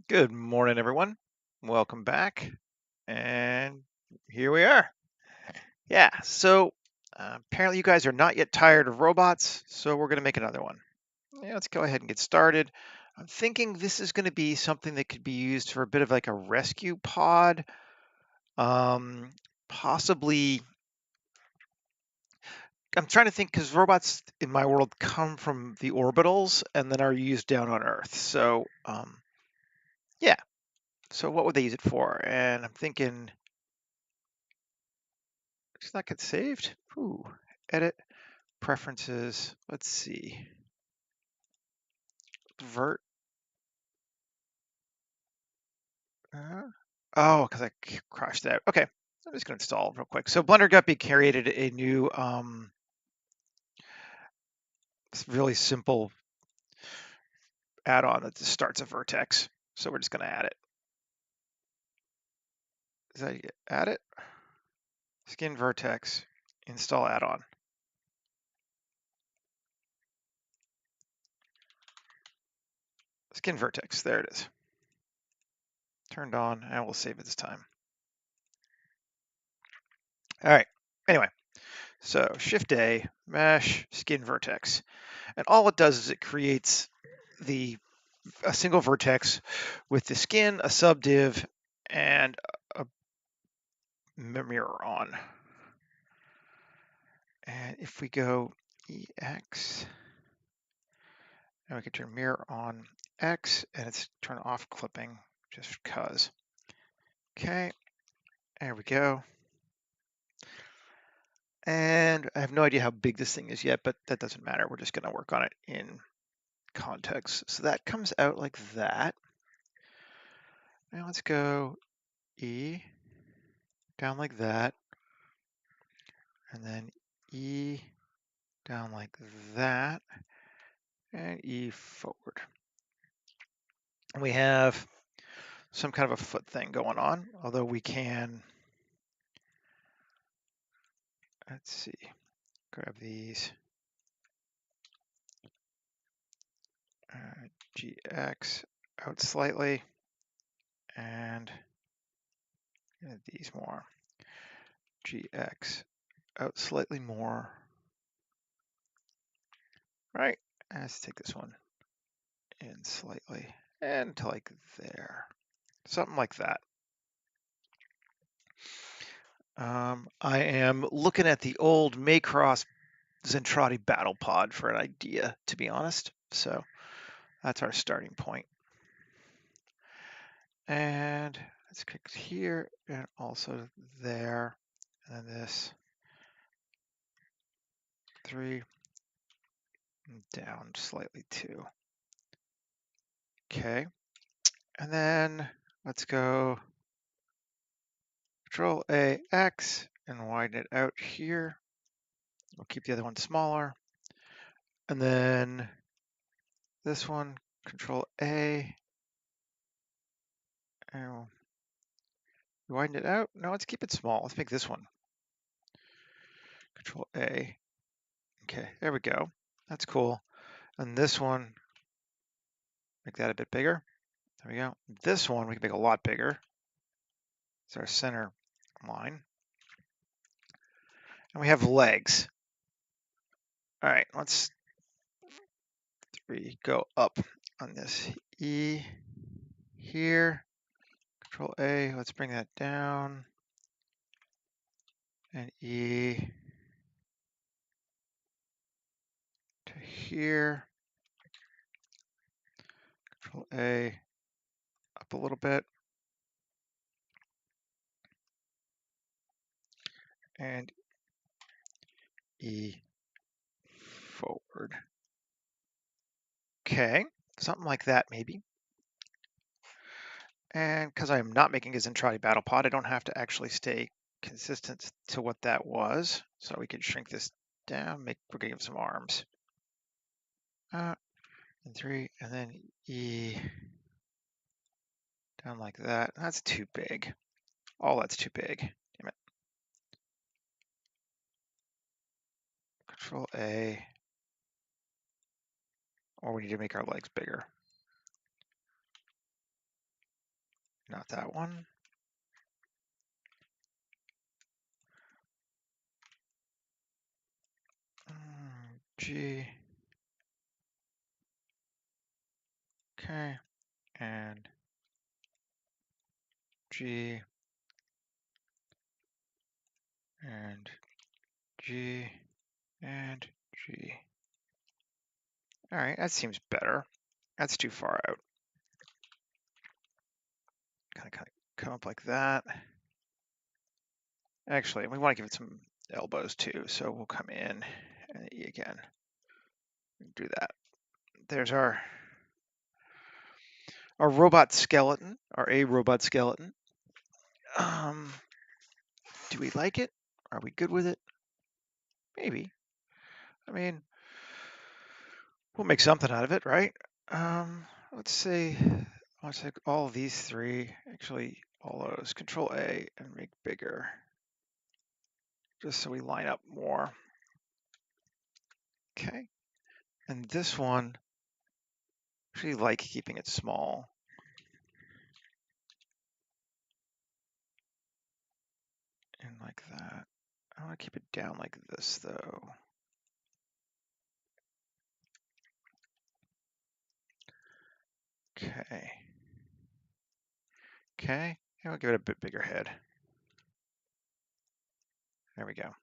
Good morning, everyone. Welcome back. And here we are. Yeah, so apparently you guys are not yet tired of robots, so we're going to make another one. Yeah, let's go ahead and get started. I'm thinking this is going to be something that could be used for a bit of like a rescue pod. Um, Possibly, I'm trying to think because robots in my world come from the orbitals and then are used down on Earth. Yeah, so what would they use it for? And I'm thinking, does that get saved? Ooh, edit preferences. Let's see. Vert. Uh, oh, because I crashed out. Okay, I'm just going to install real quick. So Blender Guppy created a new, really simple add-on that just starts a vertex. So we're just going to add it. Is that add it? Skin vertex. Install add-on. Skin vertex. There it is. Turned on, and we'll save it this time. All right. Anyway, so Shift A, Mesh, Skin Vertex. And all it does is it creates a single vertex with the skin, a subdiv, and a mirror on. And if we go EX, and we can turn mirror on X, and it's turn off clipping just because. Okay, there we go. And I have no idea how big this thing is yet, but that doesn't matter. We're just going to work on it in context. So that comes out like that. Now let's go E, down like that, and then E, down like that, and E forward. We have some kind of a foot thing going on, although we can, let's see, grab these, GX out slightly, and these more, GX out slightly more, right? Let's take this one in slightly, and to like there, something like that. I am looking at the old Macross Zentradi battle pod for an idea, to be honest. So that's our starting point. And let's click here and also there. And then this 3 down slightly 2. Okay. And then let's go Control A X and widen it out here. We'll keep the other one smaller. And then this one, Control A. And widen it out. No, let's keep it small. Let's make this one. Control A. Okay, there we go. That's cool. And this one, make that a bit bigger. There we go. This one we can make a lot bigger. It's our center line. And we have legs. All right, let's go up on this E here. Control A, let's bring that down. And E to here. Control A, up a little bit. And E forward. Okay, something like that maybe. And because I'm not making a Zentradi battle pod, I don't have to actually stay consistent to what that was. So we can shrink this down, we're gonna give some arms. And 3, and then E down like that. That's too big. Oh, that's too big. Damn it. Control A. Or we need to make our legs bigger. not that one. G. Okay. And G. And G. And G. All right, that seems better. That's too far out. Kind of come up like that. Actually, we want to give it some elbows too, so we'll come in and E again. Do that. There's our robot skeleton, our A robot skeleton. Do we like it? Are we good with it? Maybe. I mean, we'll make something out of it, right? Let's say all of these three, actually all those, Control A and make bigger, just so we line up more. Okay. And this one, I actually like keeping it small. And like that. I want to keep it down like this though. Okay. Okay. And we'll give it a bit bigger head. There we go.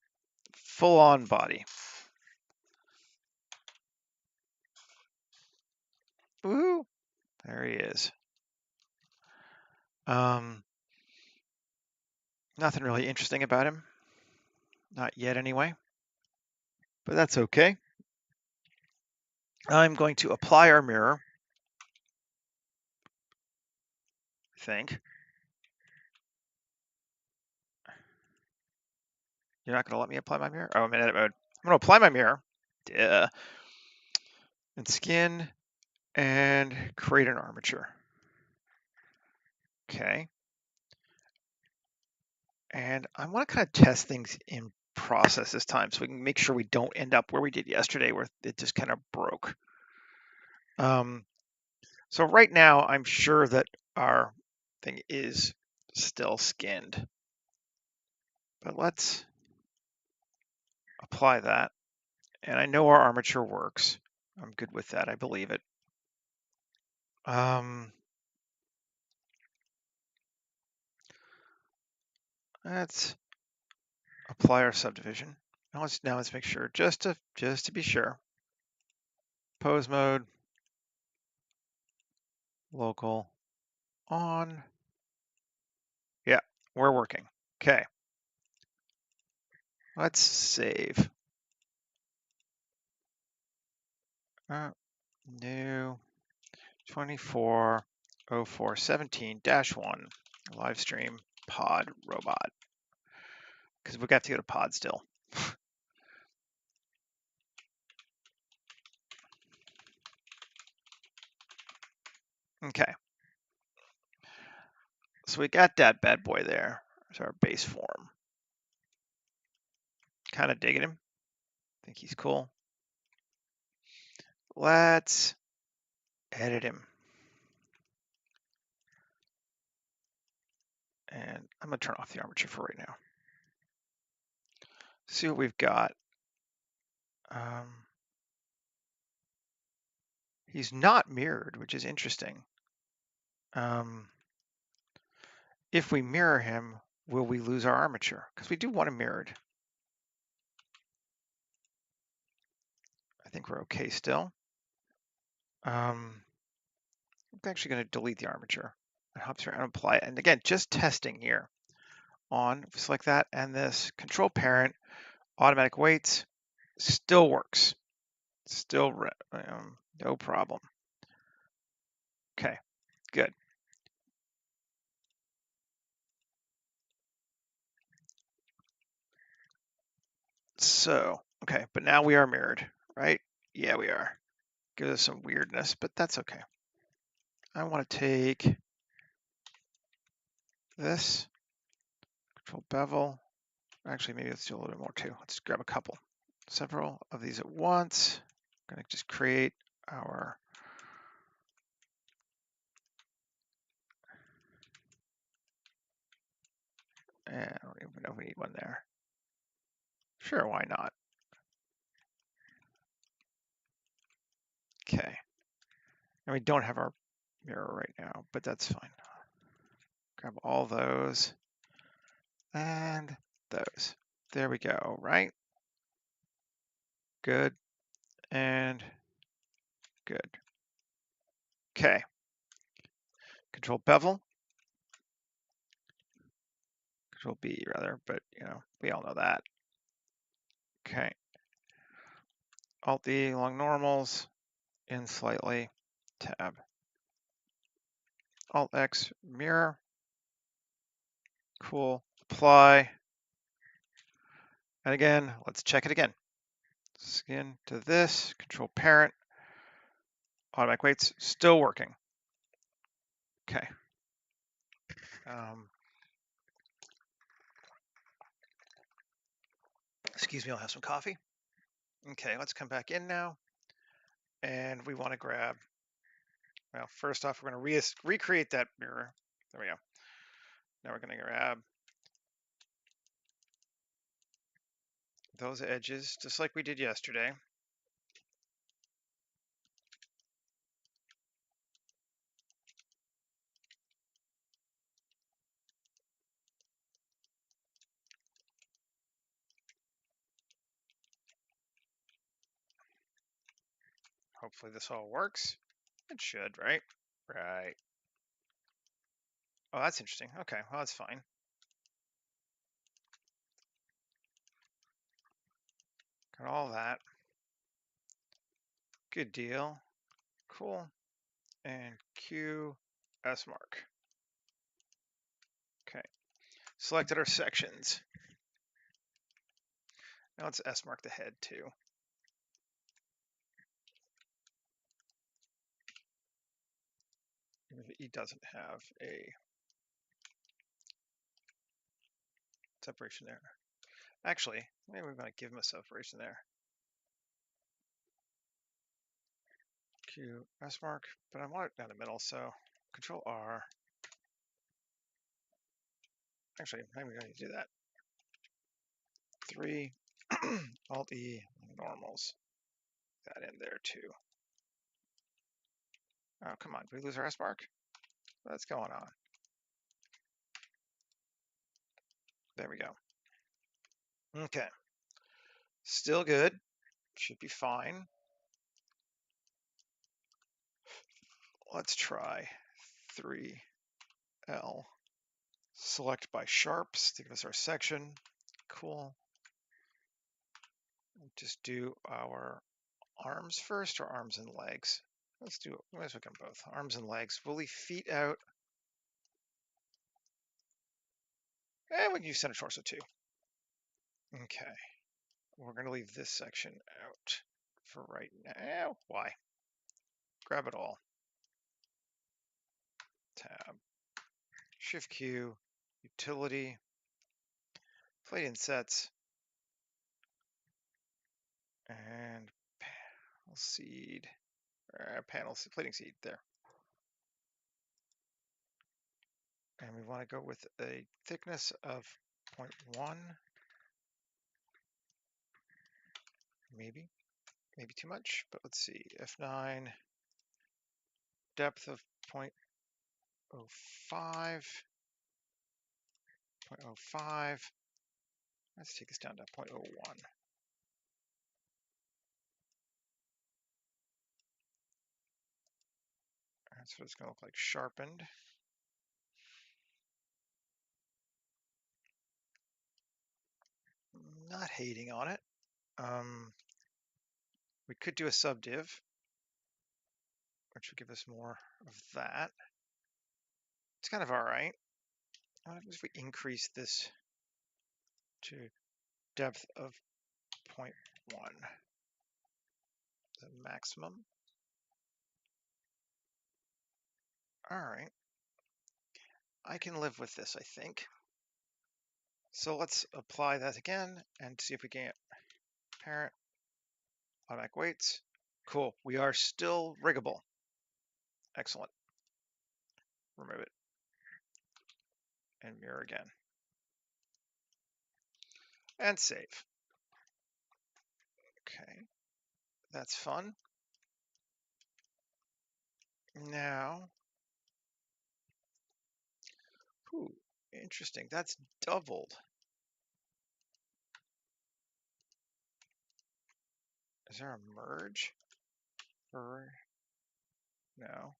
Full on body. Woohoo! There he is. Nothing really interesting about him. Not yet anyway. But that's okay. I'm going to apply our mirror. I think. You're not going to let me apply my mirror? Oh, I'm in edit mode. I'm going to apply my mirror. Duh. And skin and create an armature. Okay. And I want to kind of test things in process this time so we can make sure we don't end up where we did yesterday where it just kind of broke. So right now I'm sure that our thing is still skinned. But let's apply that. And I know our armature works. I'm good with that. I believe it. Let's apply our subdivision. Now let's make sure, just to be sure. Pose mode, local, on. Yeah, we're working. Okay. Let's save. New 240417-1 live stream pod robot. Because we got to go to pod still. Okay. So we got that bad boy there. There's our base form. Kind of digging him. Think he's cool. Let's edit him. And I'm going to turn off the armature for right now. See what we've got. He's not mirrored, which is interesting. If we mirror him, will we lose our armature? Because we do want him mirrored. I think we're okay still. I'm actually going to delete the armature. I hope to apply it. And again, just testing here. On, select that, and this control parent, automatic weights, still works. Still, no problem. Okay, good. So, okay, but now we are mirrored, right? Yeah, we are. Gives us some weirdness, but that's okay. I want to take this, control bevel. Actually, maybe let's do a little bit more too. Let's grab a couple. Several of these at once. I'm going to just create our don't even know if we need one there. Sure, why not? Okay. And we don't have our mirror right now, but that's fine. Grab all those and those. There we go, right? Good and good. Okay. Control bevel. Control B rather, but you know, we all know that. Okay. Alt D along normals, in slightly, tab. Alt X, mirror. Cool. Apply. And again, let's check it again. Skin to this, control parent. Automatic weights, still working. Okay. Excuse me, I'll have some coffee. Okay, let's come back in now. And we want to grab, well, first off, we're going to recreate that mirror. There we go. Now we're going to grab those edges, just like we did yesterday. Hopefully this all works. It should, right? Right. Oh, that's interesting. Okay, well, that's fine. Got all that. Good deal. Cool. And Q S mark. Okay. Selected our sections. Now let's S mark the head too. Even if it doesn't have a separation there. Actually, maybe we're going to give him a separation there. Q S mark, but I want it down the middle, so Control R. Actually, maybe we're going to do that. 3, Alt E, normals. That in there too. Oh, come on, did we lose our S mark? What's going on? There we go. Okay. Still good. Should be fine. Let's try 3L. Select by sharps to give us our section. Cool. Just do our arms first, or arms and legs. Let's look at both. Arms and legs. We'll leave feet out. And we can use center torso too. Okay. We're going to leave this section out for right now. Why? Grab it all. Tab. Shift Q. Utility. Plate insets. And panel seed. Plating seed there. And we want to go with a thickness of 0.1. Maybe too much, but let's see. F9, depth of 0.05, 0.05. Let's take this down to 0.01. That's what it's going to look like, sharpened. Not hating on it. We could do a subdiv, which would give us more of that. It's kind of all right. If we increase this to depth of 0.1, the maximum. All right. I can live with this, I think. So let's apply that again and see if we can get parent, automatic weights. Cool. We are still riggable. Excellent. Remove it. And mirror again. and save. Okay, that's fun. Now, ooh, interesting. That's doubled. Is there a merge? Or no?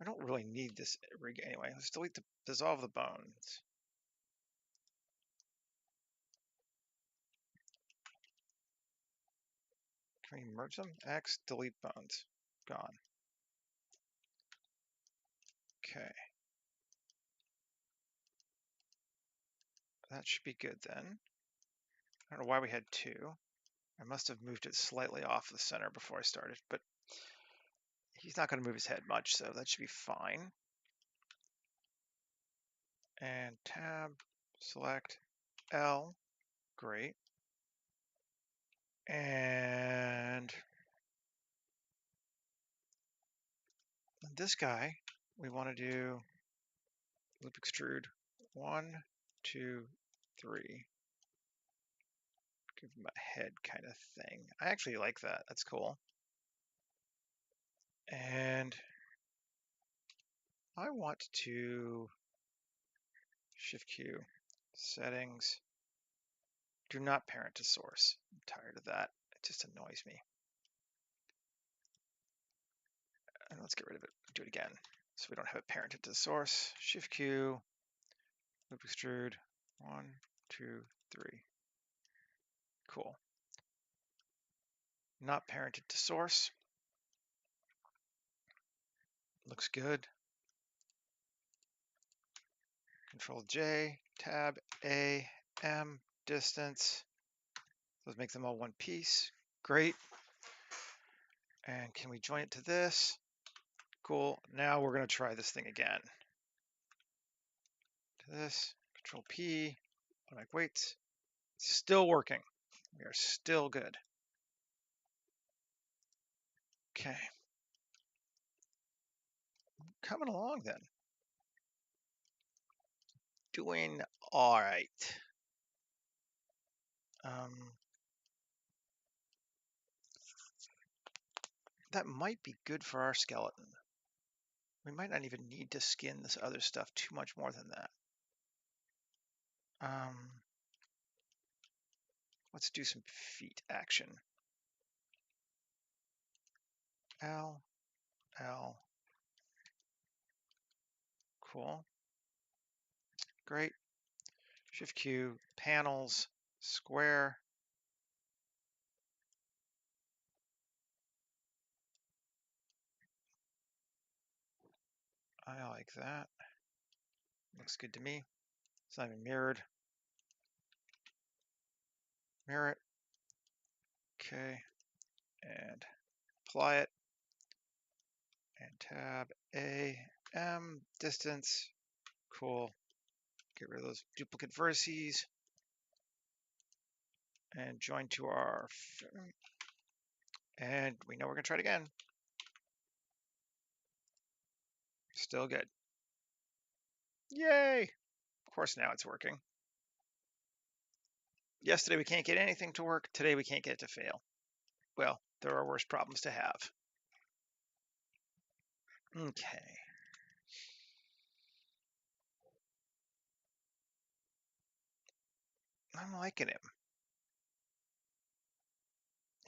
I don't really need this rig anyway. Let's delete the dissolve the bones. Can we merge them? X, delete bones. Gone. Okay. That should be good then. I don't know why we had two. I must have moved it slightly off the center before I started, but he's not going to move his head much, so that should be fine. And tab, select L, great. And this guy, we want to do loop extrude 1, 2, 3. Give him a head kind of thing. I actually like that. That's cool. And I want to Shift Q, settings, do not parent to source. I'm tired of that. It just annoys me. And let's get rid of it. Do it again. So we don't have it parented to source. Shift Q, loop extrude, 1, 2, 3. Cool. Not parented to source. Looks good. Control J, tab A, M, distance. Those make them all one piece. Great. And can we join it to this? Cool. Now we're going to try this thing again. To this, Control P, automatic weights. It's still working. We are still good. Okay. Coming along then. Doing all right. That might be good for our skeleton. We might not even need to skin this other stuff too much more than that. Let's do some feet action. L, L. Cool. Great. Shift Q, panels, square. I like that. Looks good to me. It's not even mirrored. Mirror it. Okay. And apply it. And tab A, M, distance. Cool. Get rid of those duplicate vertices. And join to our, and we know we're going to try it again. Still good. Yay! Of course, now it's working. Yesterday we can't get anything to work. Today we can't get it to fail. Well, there are worse problems to have. Okay. I'm liking him.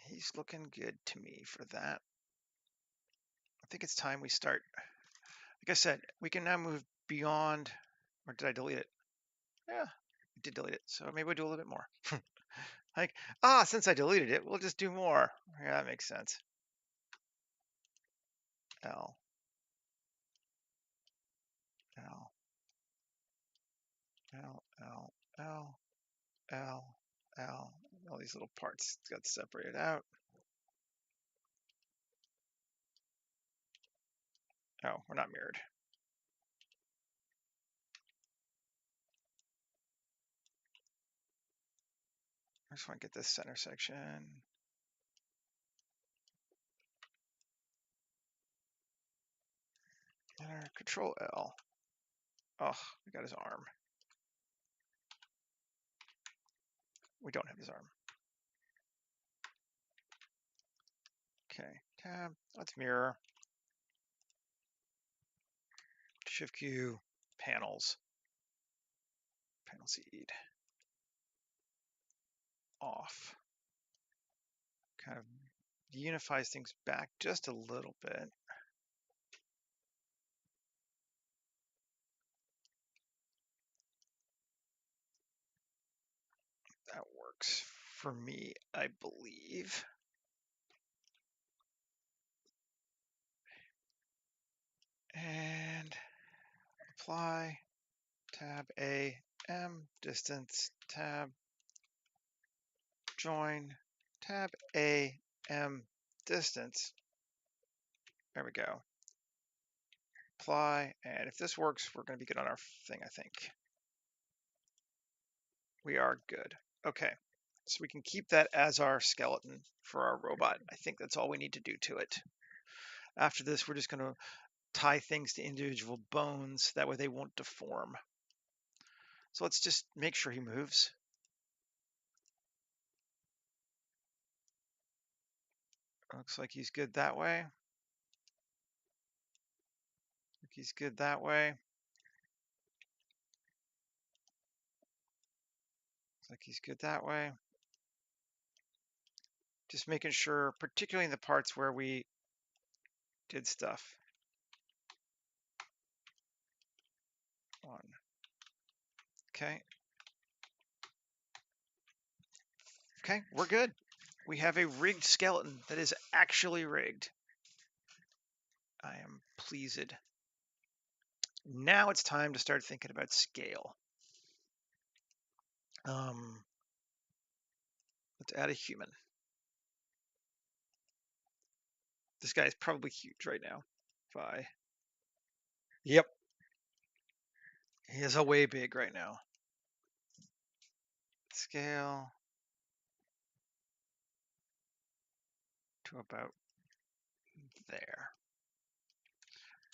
He's looking good to me for that. I think it's time we start. Like I said, we can now move beyond, or did I delete it? Yeah, I did delete it. So maybe we'll do a little bit more. Like, since I deleted it, we'll just do more. Yeah, that makes sense. L, L, L, L, L, L, L. All these little parts got separated out. Oh, we're not mirrored. I just want to get this center section. Enter, Control L. Oh, we got his arm. We don't have his arm. Okay, tab, let's mirror. Shift Q, panels, panel seed, off. Kind of unifies things back just a little bit. That works for me, I believe. And apply, tab A, M, distance, tab, join, tab A, M, distance. There we go. Apply, and if this works, we're going to be good on our thing, I think. We are good. Okay, so we can keep that as our skeleton for our robot. I think that's all we need to do to it. After this, we're just going to tie things to individual bones. That way they won't deform. So let's just make sure he moves. Looks like he's good that way. He's good that way. Looks like he's good that way. Just making sure, particularly in the parts where we did stuff. One. Okay. Okay, we're good. We have a rigged skeleton that is actually rigged. I am pleased. Now it's time to start thinking about scale. Let's add a human. This guy is probably huge right now. Yep. He is a way big right now. Scale to about there.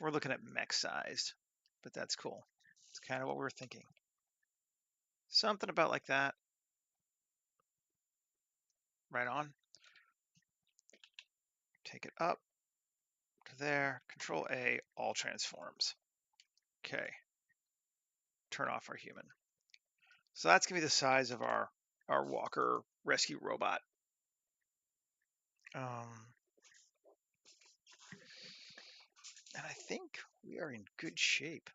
We're looking at mech sized, but that's cool. It's kind of what we were thinking. Something about like that. Right on. Take it up to there. Control A, all transforms. Okay. Turn off our human. So that's gonna be the size of our walker rescue robot. And I think we are in good shape.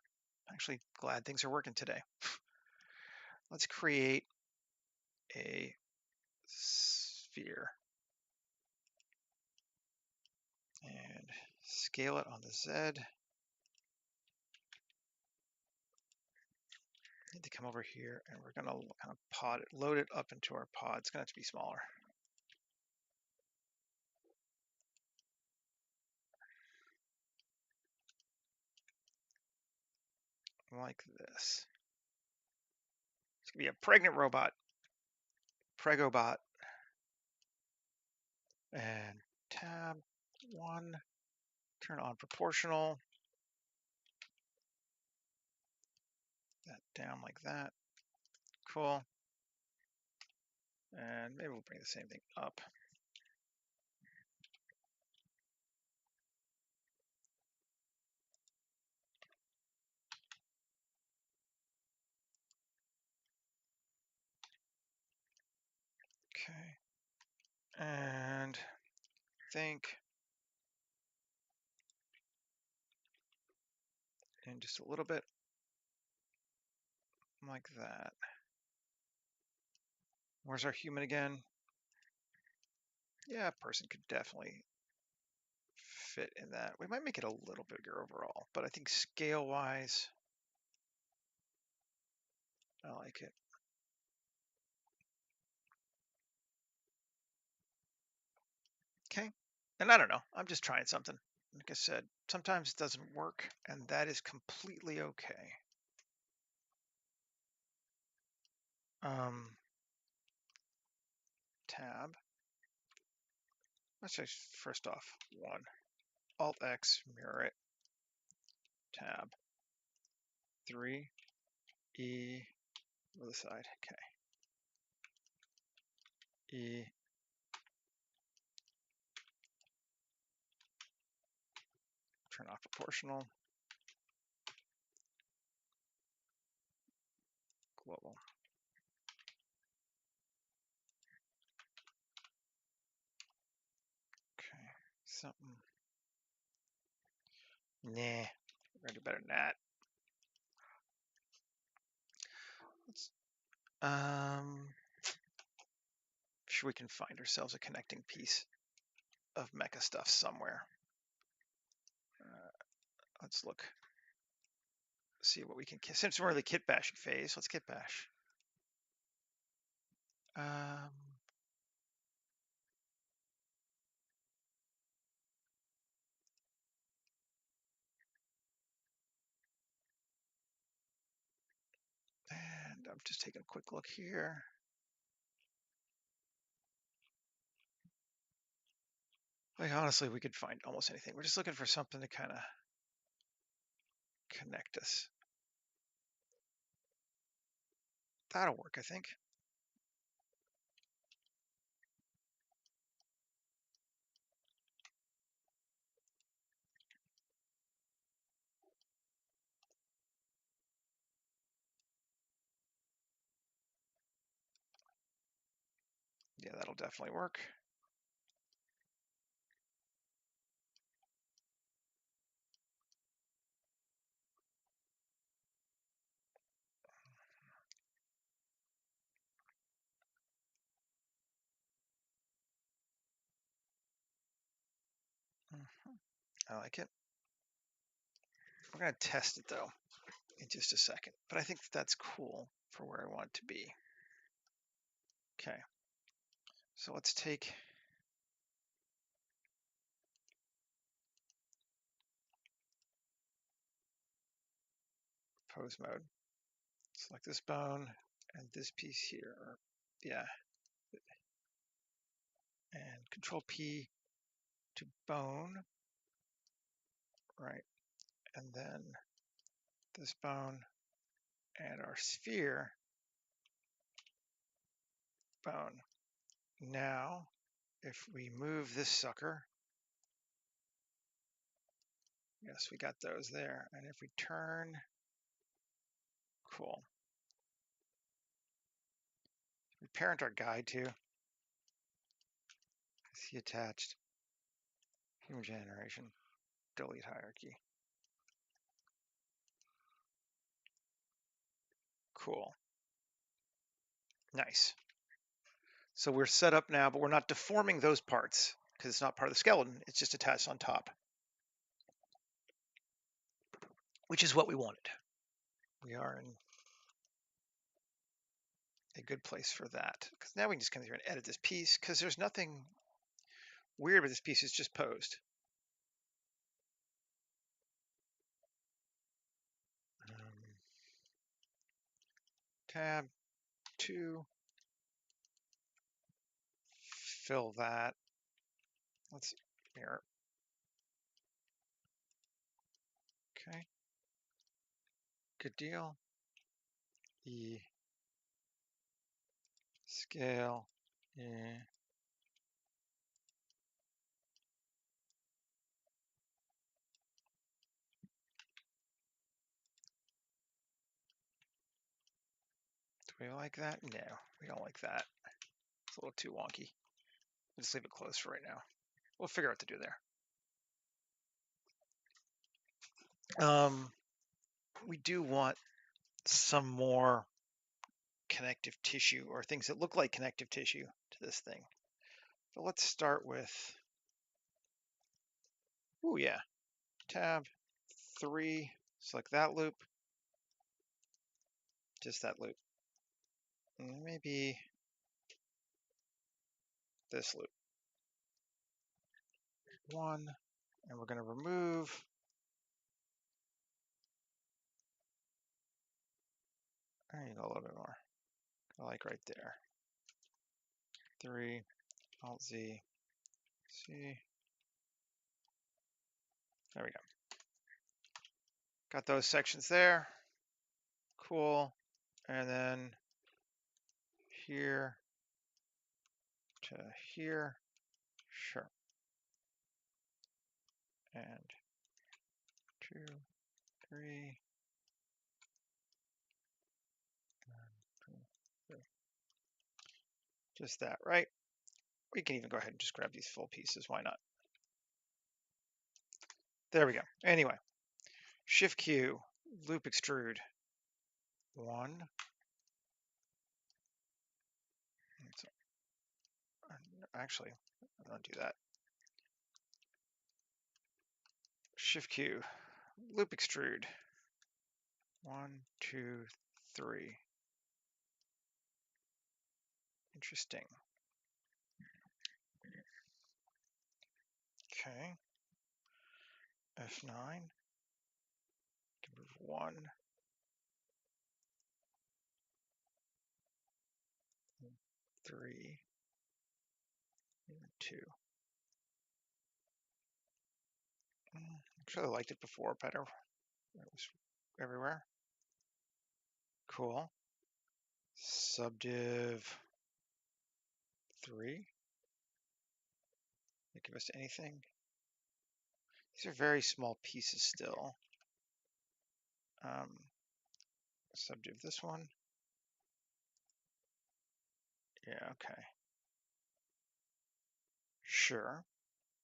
Actually, glad things are working today. Let's create a sphere and scale it on the Z. Need to come over here and we're gonna kind of pod it, load it up into our pod. It's gonna have to be smaller. Like this. It's gonna be a pregnant robot. Pregobot. And tab 1. Turn on proportional. That down like that. Cool. And maybe we'll bring the same thing up. Okay. And think in just a little bit like that. Where's our human again? Yeah, a person could definitely fit in that. We might make it a little bigger overall, but I think scale-wise, I like it. Okay, and I don't know, I'm just trying something. Like I said, sometimes it doesn't work, and that is completely okay. Tab. Let's say first off, 1. Alt-X, mirror it. Tab. 3, E, other side, okay. E, turn off proportional, global. Okay, something. Nah, we're gonna do better than that. Let's, sure we can find ourselves a connecting piece of mecha stuff somewhere. Let's look, see what we can, since we're in the kit bashing phase, let's kit bash. And I'm just taking a quick look here. Like, honestly, we could find almost anything. We're just looking for something to kind of connect us. That'll work, I think. Yeah, that'll definitely work. I like it. We're going to test it, though, in just a second. But I think that's cool for where I want it to be. Okay. So let's take pose mode. Select this bone and this piece here. Yeah. And Control P to bone. Right. And then this bone and our sphere bone. Now, if we move this sucker, yes, we got those there. And if we turn, cool. We parent our guide too. See attached. Human generation. Delete hierarchy. Cool. Nice. So we're set up now, but we're not deforming those parts because it's not part of the skeleton. It's just attached on top, which is what we wanted. We are in a good place for that because now we can just come here and edit this piece because there's nothing weird with this piece. It's just posed. Tab 2. Fill that. Let's mirror. Okay. Good deal. E. Scale. Yeah. Do we like that? No, we don't like that. It's a little too wonky. We'll just leave it closed for right now. We'll figure out what to do there. We do want some more connective tissue or things that look like connective tissue to this thing. So let's start with, oh yeah, tab 3, select that loop, just that loop. And maybe this loop. 1, and we're going to remove there you go, a little bit more. I like right there. 3, Alt Z, C. There we go. Got those sections there. Cool. And then here to here. Sure. And 2, 3. Just that, right? We can even go ahead and just grab these full pieces. Why not? There we go. Anyway, Shift Q, loop extrude. 1. Actually, I'm going to do that. Shift Q, loop extrude. 1, 2, 3. Interesting. Okay. F9. Can move 1. 3. And 2. Actually, I liked it before better. It was everywhere. Cool. Subdiv 3. They give us anything. These are very small pieces still. Subdiv this one. Yeah, okay. Sure,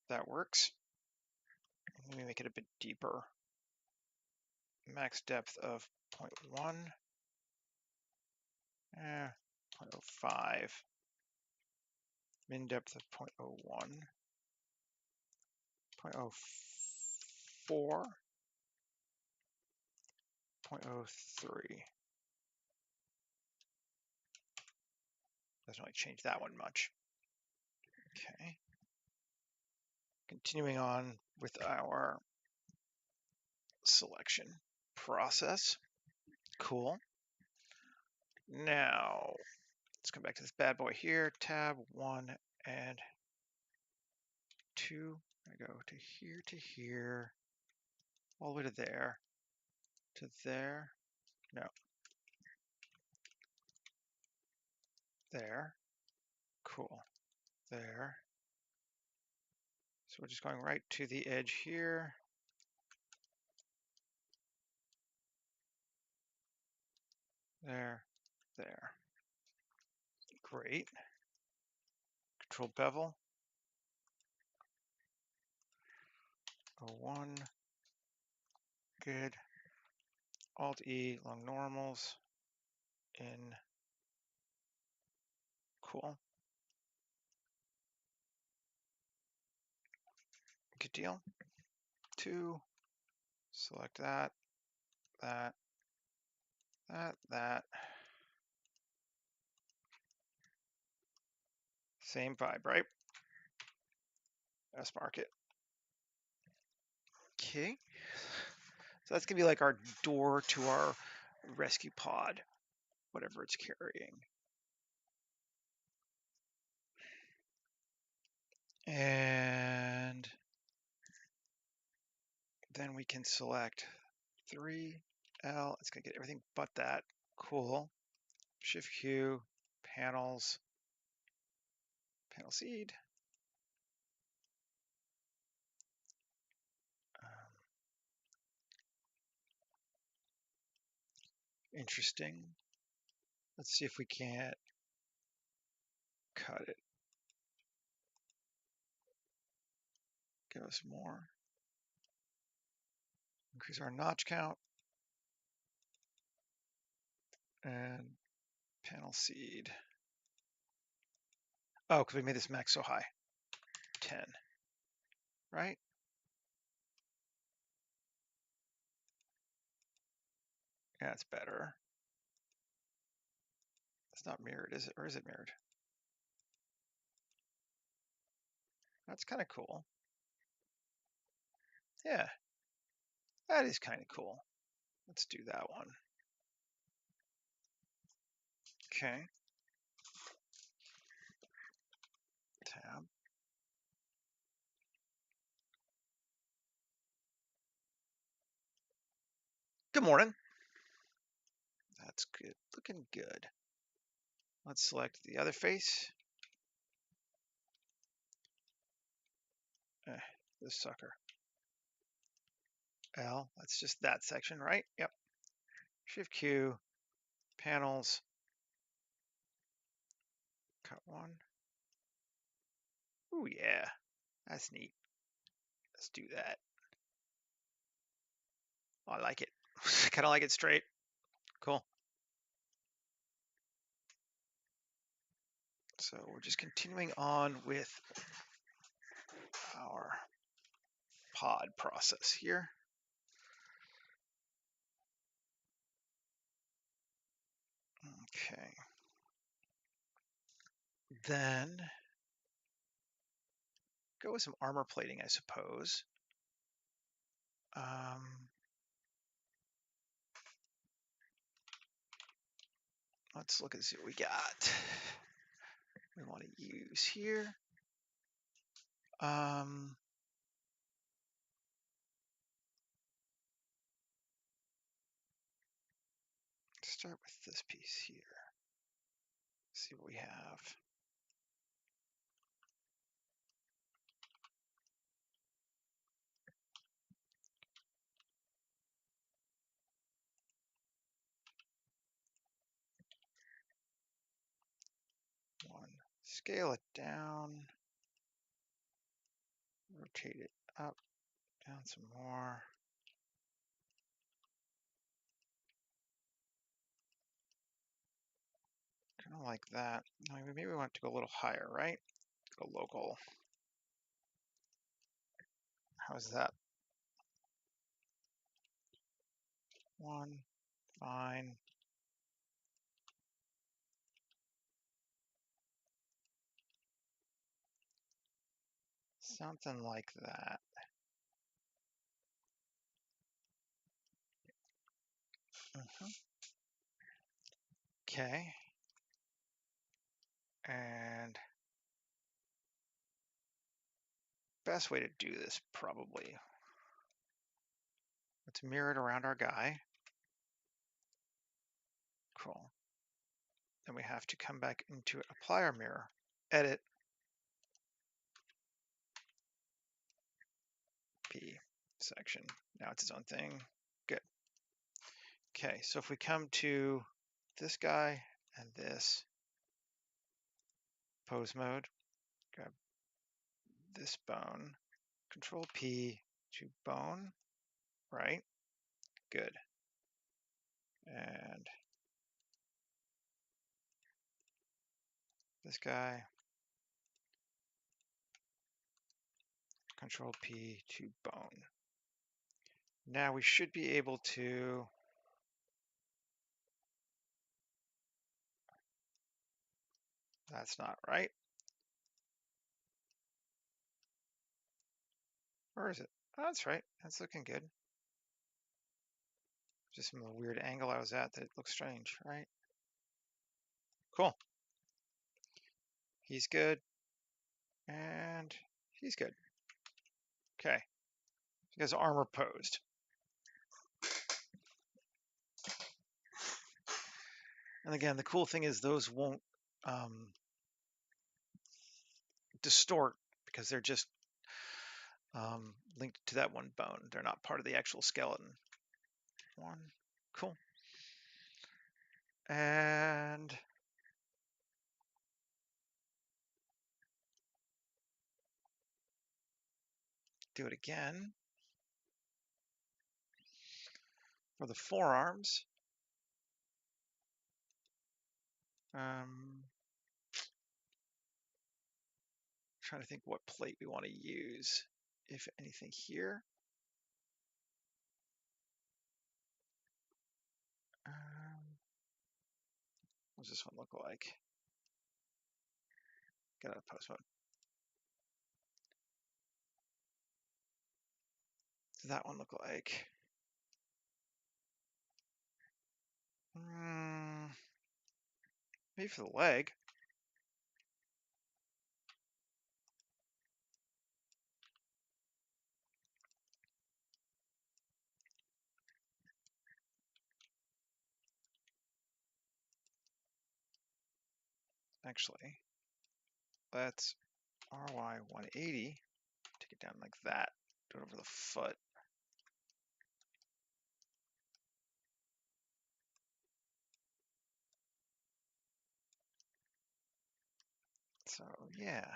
that works. Let me make it a bit deeper. Max depth of 0.1. 0.05. Min depth of 0.01. 0.04. 0.03. Doesn't really change that one much. Okay. Continuing on with our selection process. Cool. Now, let's come back to this bad boy here. Tab 1 and 2. I go to here, all the way to there, to there. No. There. Cool. There. So we're just going right to the edge here. There. There. Great. Control bevel. 01. Good. Alt E, long normals. In. Cool. Good deal. 2. Select that. That. That. Same vibe, right? Let's mark it. Okay. So that's going to be like our door to our rescue pod, whatever it's carrying. And then we can select 3L. It's going to get everything but that. Cool. Shift Q, panels, panel seed. Interesting. Let's see if we can't cut it. Give us more. Increase our notch count. And panel seed. Oh, because we made this max so high. 10. Right? Yeah, it's better. It's not mirrored, is it? Or is it mirrored? That's kind of cool. Yeah, that is kind of cool. Let's do that one. Okay. Tab. Good morning. looks good. Looking good. Let's select the other face. This sucker. L, that's just that section, right? Yep. Shift Q, panels, cut one. Ooh, yeah, that's neat. Let's do that. Oh, I like it. Kind of like it straight. Cool. So we're just continuing on with our pod process here. Okay. Then go with some armor plating, I suppose. Let's look and see what we got. We want to use here. Start with this piece here. See what we have. One, scale it down, rotate it up, down some more. Kind of like that. Maybe we want to go a little higher, right? Go local. How's that? One, fine. Something like that. Okay. And best way to do this probably. Let's mirror it around our guy. Cool. Then we have to come back into apply our mirror, edit, P section. Now it's its own thing. Good. Okay, so if we come to this guy and this, pose mode, grab this bone, Control P to bone, right? Good. And this guy, Control P to bone. Now we should be able to that's not right. Where is it? Oh, that's right. That's looking good. Just from the weird angle I was at that it looks strange, right? Cool. He's good. And he's good. Okay. He has armor posed. And again, the cool thing is those won't distort because they're just linked to that one bone. They're not part of the actual skeleton. One. Cool. And do it again for the forearms. Trying to think what plate we want to use, if anything here. What does this one look like? Get out of post mode. What does that one look like? Maybe for the leg. Actually, let's RY 180, take it down like that, do it over the foot. So yeah,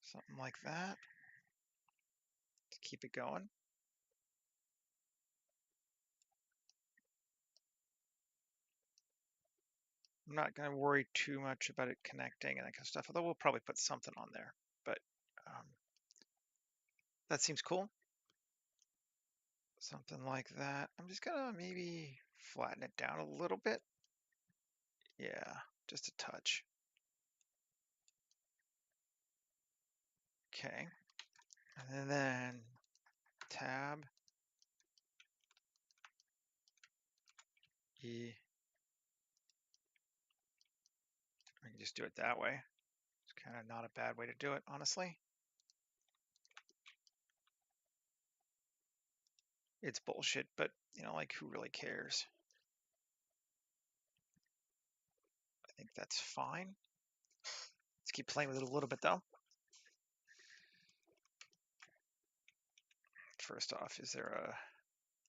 something like that to keep it going. I'm not going to worry too much about it connecting and that kind of stuff, although we'll probably put something on there. But that seems cool. Something like that. I'm just going to maybe flatten it down a little bit. Yeah, just a touch. Okay. And then tab E. I can just do it that way. It's kind of not a bad way to do it, honestly. It's bullshit, but you know, like who really cares? I think that's fine. Let's keep playing with it a little bit though. First off, is there a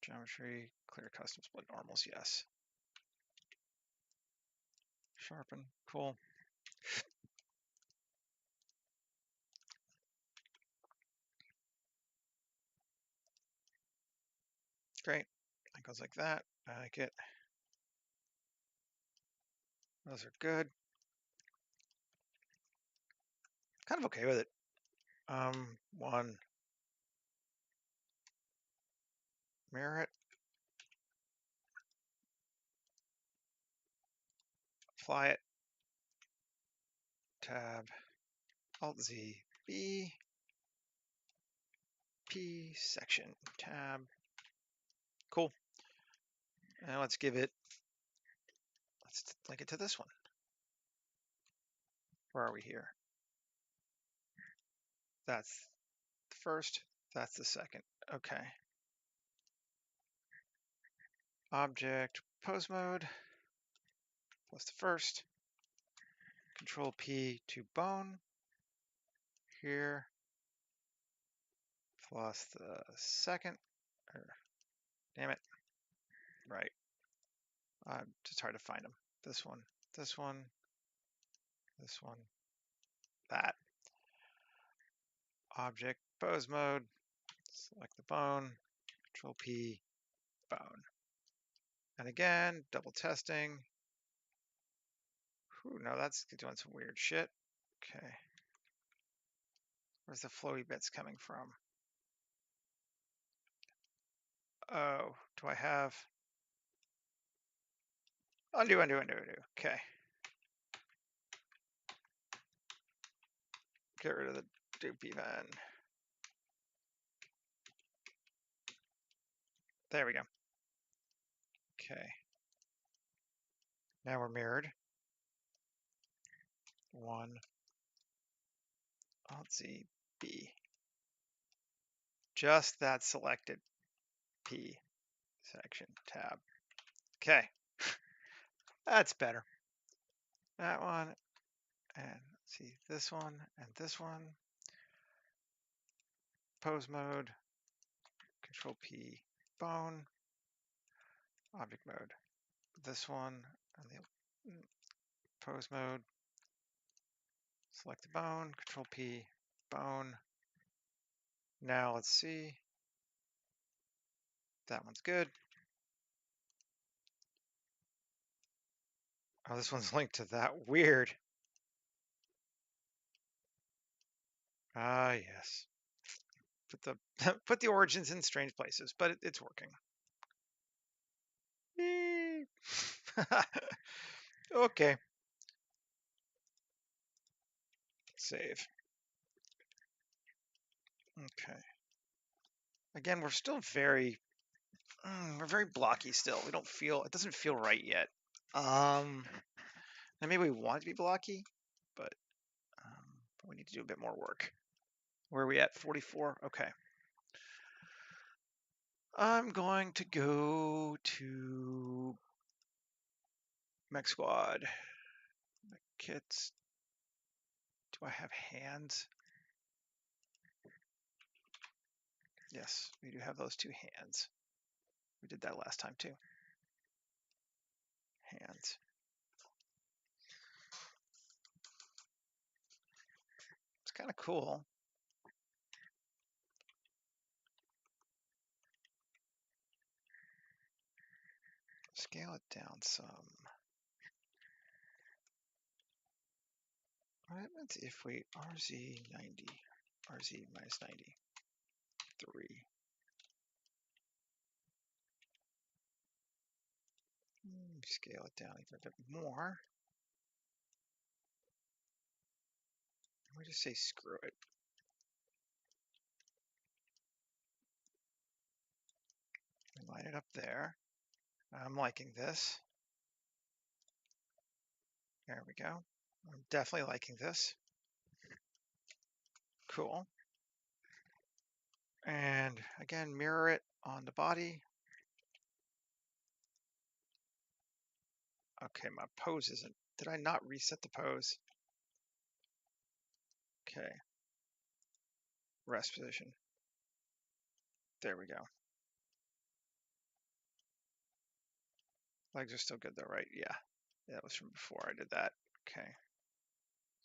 geometry, clear custom split normals? Yes. Sharpen, cool. Great. It goes like that. I like it. Those are good. Kind of okay with it. One. Mirror it. Fly it. Tab. Alt Z. B. P. Section. Tab. Cool. Now let's give it. Let's link it to this one. Where are we here? That's the first. That's the second. Okay. Object pose mode plus the first. Control P to bone here plus the second. Damn it. Right. Just hard to find them. This one, this one, this one, that. Object pose mode. Select the bone. Control P, bone. And again, double testing. Whew, no, that's doing some weird shit. Okay. Where's the flowy bits coming from? Oh, do I have? Undo, undo, undo, undo. Okay. Get rid of the dupe even. There we go. Okay. Now we're mirrored. One. Alt Z, B. Just that selected P section tab. Okay. That's better. That one. And let's see, this one and this one. Pose mode. Control P, bone. Object mode. This one and the pose mode. Select the bone. Control P, bone. Now let's see. That one's good. Oh, this one's linked to that. Weird. Ah, yes. Put the put the origins in strange places, but it's working. Okay. Save. Okay. Again, we're still we're very blocky still. We don't feel, it doesn't feel right yet. And maybe we want it to be blocky, but we need to do a bit more work. Where are we at? 44? Okay. I'm going to go to Mech Squad. kits. Do I have hands? Yes, we do have those two hands. We did that last time too. Hands. It's kind of cool. Scale it down some. What happens if we RZ minus 90, 3. Scale it down even a bit more. We just say screw it. Line it up there. I'm liking this. There we go. I'm definitely liking this. Cool. And again, mirror it on the body. Okay, my pose isn't. Did I not reset the pose? Okay. Rest position. There we go. Legs are still good though, right? Yeah. That was from before I did that. Okay.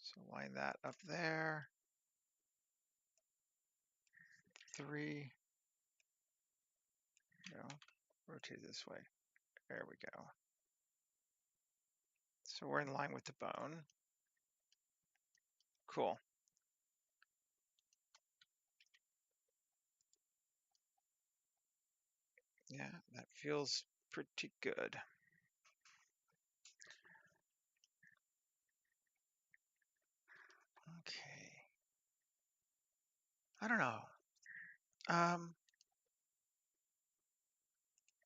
So line that up there. 3. No. Rotate this way. There we go. So we're in line with the bone. Cool. Yeah, that feels pretty good. Okay. I don't know.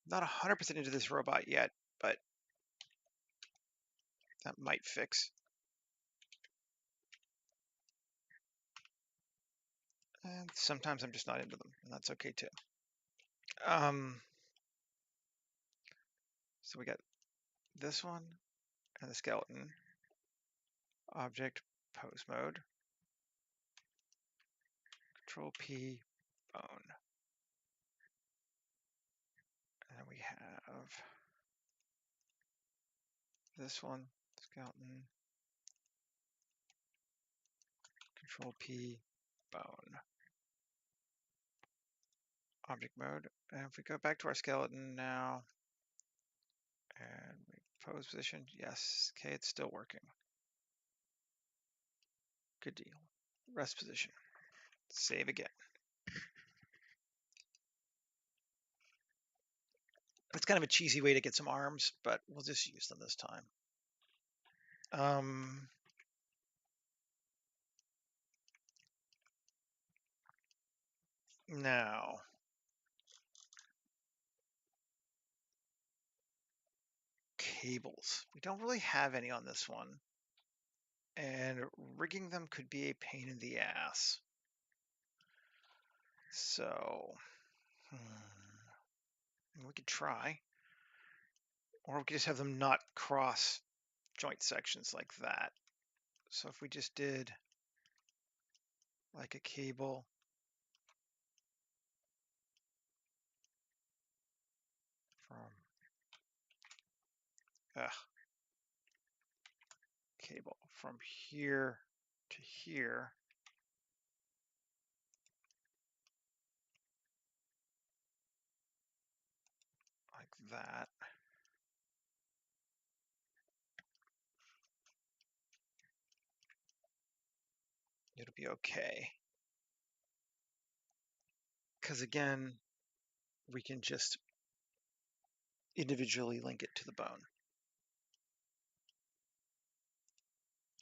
Not 100% into this robot yet, but that might fix. And sometimes I'm just not into them, and that's okay too. So we got this one and the skeleton. Object, pose mode. Control P, bone. And then we have this one, skeleton. Control P, bone. Object mode. And if we go back to our skeleton now, and we pose position, yes, okay, it's still working. Good deal. Rest position. Save again. It's kind of a cheesy way to get some arms, but we'll just use them this time. Now, cables. We don't really have any on this one. And rigging them could be a pain in the ass. So, we could try. Or we could just have them not cross joint sections like that. So if we just did like a cable from cable from here to here, like that. It'll be okay. Because again, we can just individually link it to the bone.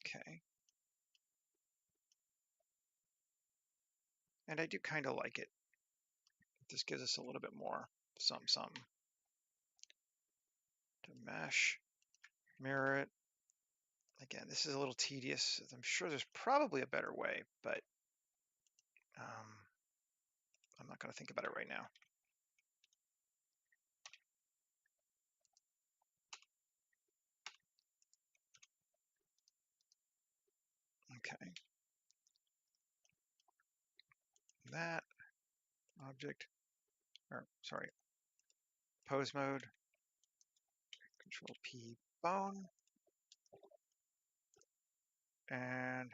Okay. And I do kind of like it. This gives us a little bit more some. To mesh, mirror it. Again, this is a little tedious. I'm sure there's probably a better way, but I'm not going to think about it right now. that object, or sorry, pose mode, Control P bone, and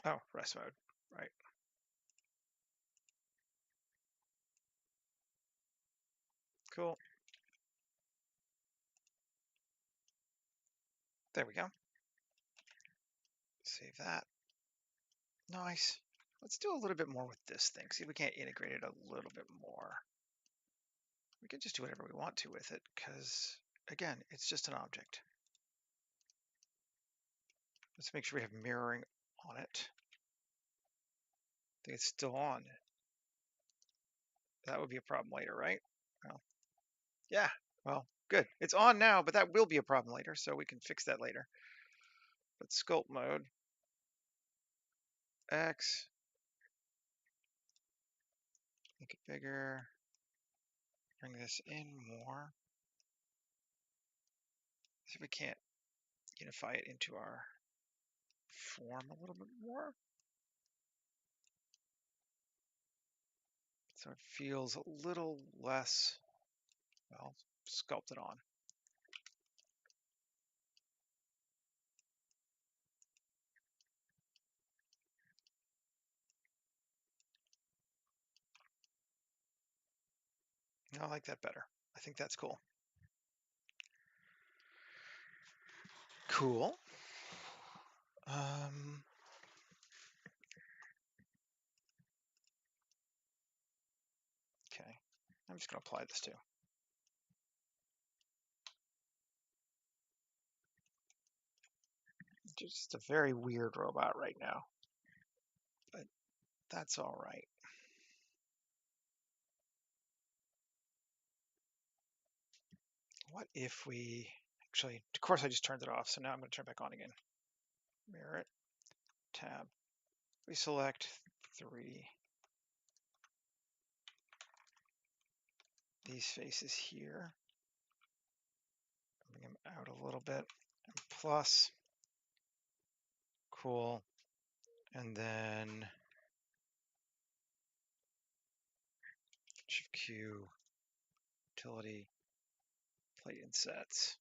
oh, rest mode, right. Cool. There we go. Save that. Nice. Let's do a little bit more with this thing. See if we can't integrate it a little bit more. We can just do whatever we want to with it because, again, it's just an object. Let's make sure we have mirroring on it. I think it's still on. That would be a problem later, right? Well, yeah, well, good. It's on now, but that will be a problem later, so we can fix that later. But sculpt mode, X, make it bigger, bring this in more. See if we can't unify it into our form a little bit more. So it feels a little less, well, sculpted on. I like that better. I think that's cool. Cool. Okay, I'm just going to apply this too. Just a very weird robot right now, but that's all right. What if we actually, of course I just turned it off, so now I'm going to turn it back on again. Mirror it, tab. We select 3. These faces here. Bring them out a little bit. And plus. Cool. And then Shift Q, utility, plate insets.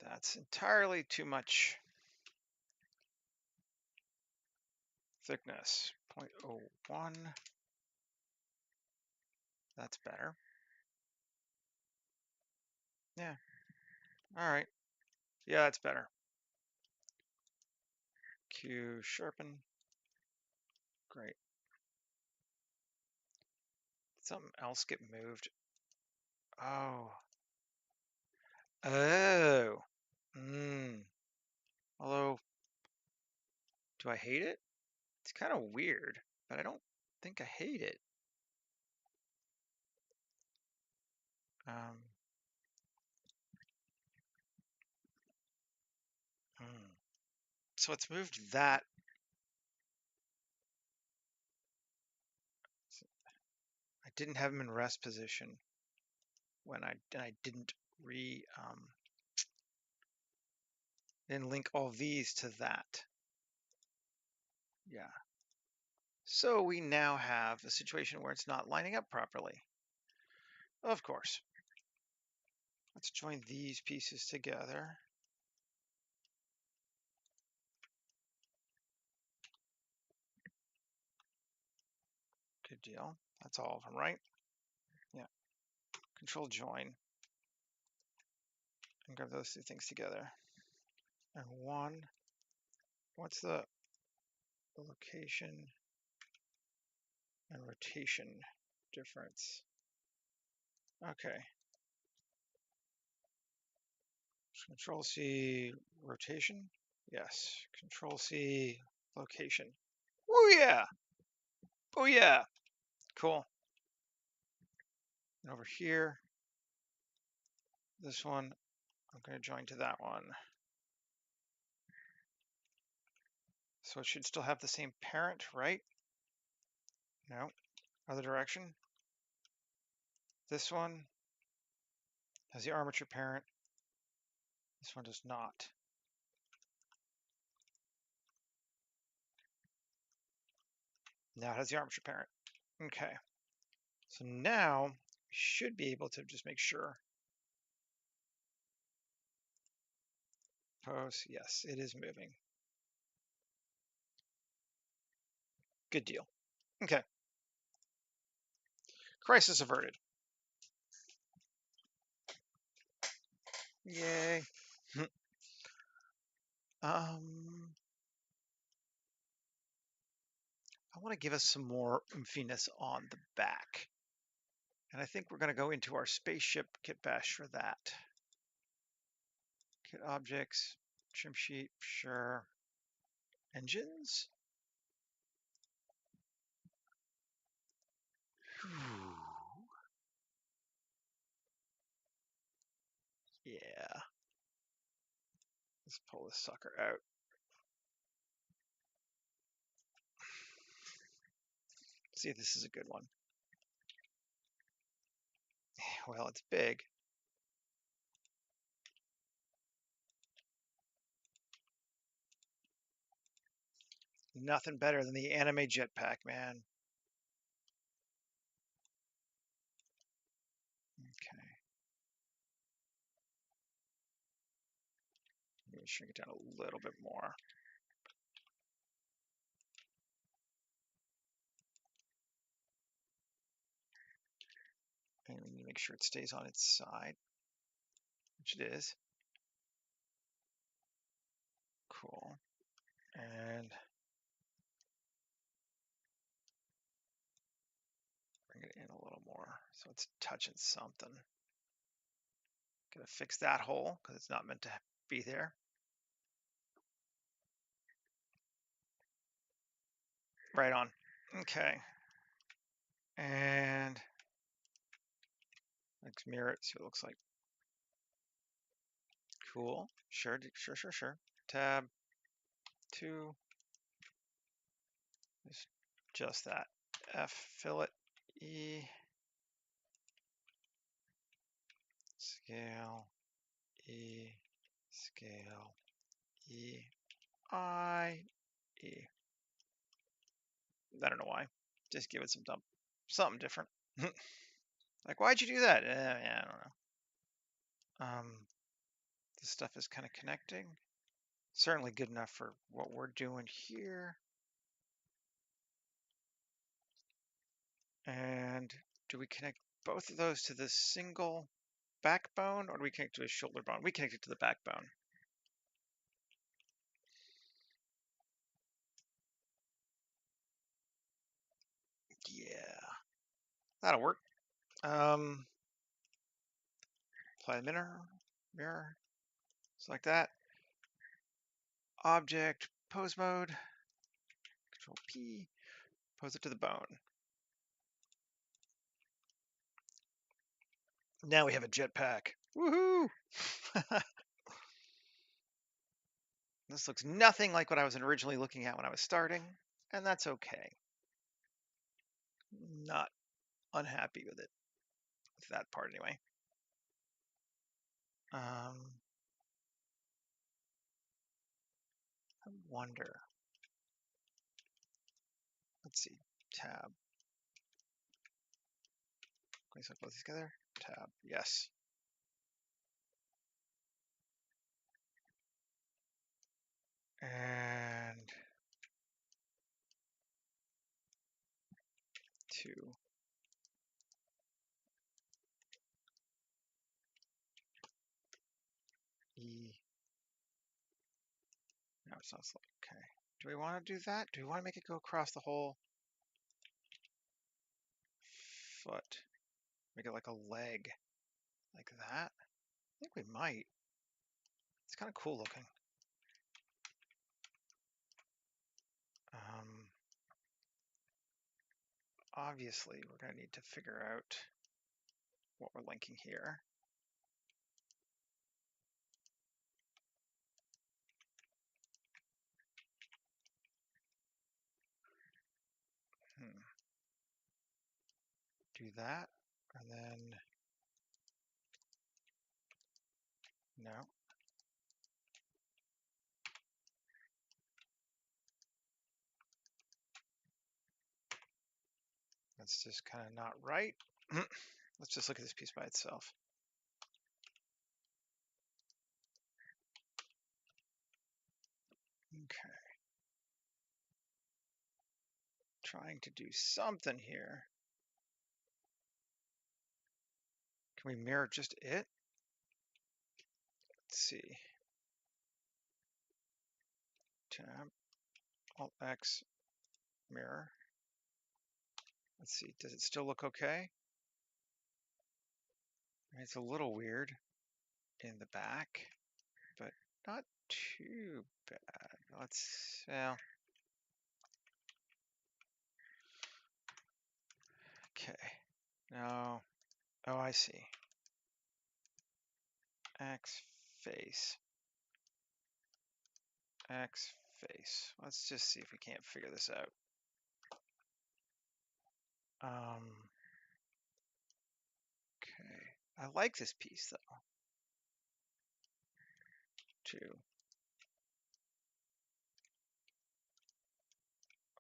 That's entirely too much thickness. 0.01. That's better. Yeah. All right. Yeah, that's better. Q sharpen. Great. Did something else get moved? Oh. Oh. Although, do I hate it? It's kind of weird, but I don't think I hate it. So it's moved that. I didn't have him in rest position when I didn't didn't link all these to that. Yeah. So we now have a situation where it's not lining up properly. Of course. Let's join these pieces together. Good deal. That's all of them, right? Yeah. Control join. And grab those 2 things together. And 1. What's the location and rotation difference? Okay. Control C rotation. Yes. Control C location. Oh yeah. Oh yeah. Cool. And over here, this one, I'm going to join to that one. So it should still have the same parent, right? No, other direction. This one has the armature parent. This one does not. Now it has the armature parent. Okay. So now we should be able to just make sure. Post, yes, it is moving. Good deal. Okay. Crisis averted. Yay. I want to give us some more oomphiness on the back. And I think we're going to go into our spaceship kit bash for that. Kit objects, trim sheet, sure. Engines. Yeah. Let's pull this sucker out. See if this is a good one. Well, it's big. Nothing better than the anime jetpack, man. Okay. Let me shrink it down a little bit more. And we need to make sure it stays on its side, which it is. Cool. And bring it in a little more so it's touching something. Gonna fix that hole because it's not meant to be there. Right on. Okay. And let's mirror it, see what it looks like. Cool. Sure. Tab 2. Just that. F fillet E. Scale E. Scale E. I. E. I don't know why. Just give it something different. Like, why'd you do that? Yeah, I don't know. This stuff is kind of connecting. Certainly good enough for what we're doing here. And do we connect both of those to the single backbone, or do we connect to a shoulder bone? We connect it to the backbone. Yeah, that'll work. Apply the mirror, select that. Object, pose mode, Control P, pose it to the bone. Now we have a jetpack. Woohoo! This looks nothing like what I was originally looking at when I was starting, and that's okay. Not unhappy with it, with that part anyway. I wonder. Let's see. Tab. Can we set both together? Tab. Yes. And 2. E. No, it's not select. Okay. Do we want to do that? Do we want to make it go across the whole foot? Make it like a leg. Like that? I think we might. It's kind of cool looking. Obviously, we're going to need to figure out what we're linking here. do that, and then no. That's just kind of not right. Let's just look at this piece by itself. Okay. Trying to do something here. Can we mirror just it? Let's see. Tab, Alt X, mirror. Let's see, does it still look okay? It's a little weird in the back, but not too bad. Let's, well, okay. No, oh, I see. X face. X face. Let's just see if we can't figure this out. Okay. I like this piece though. Two.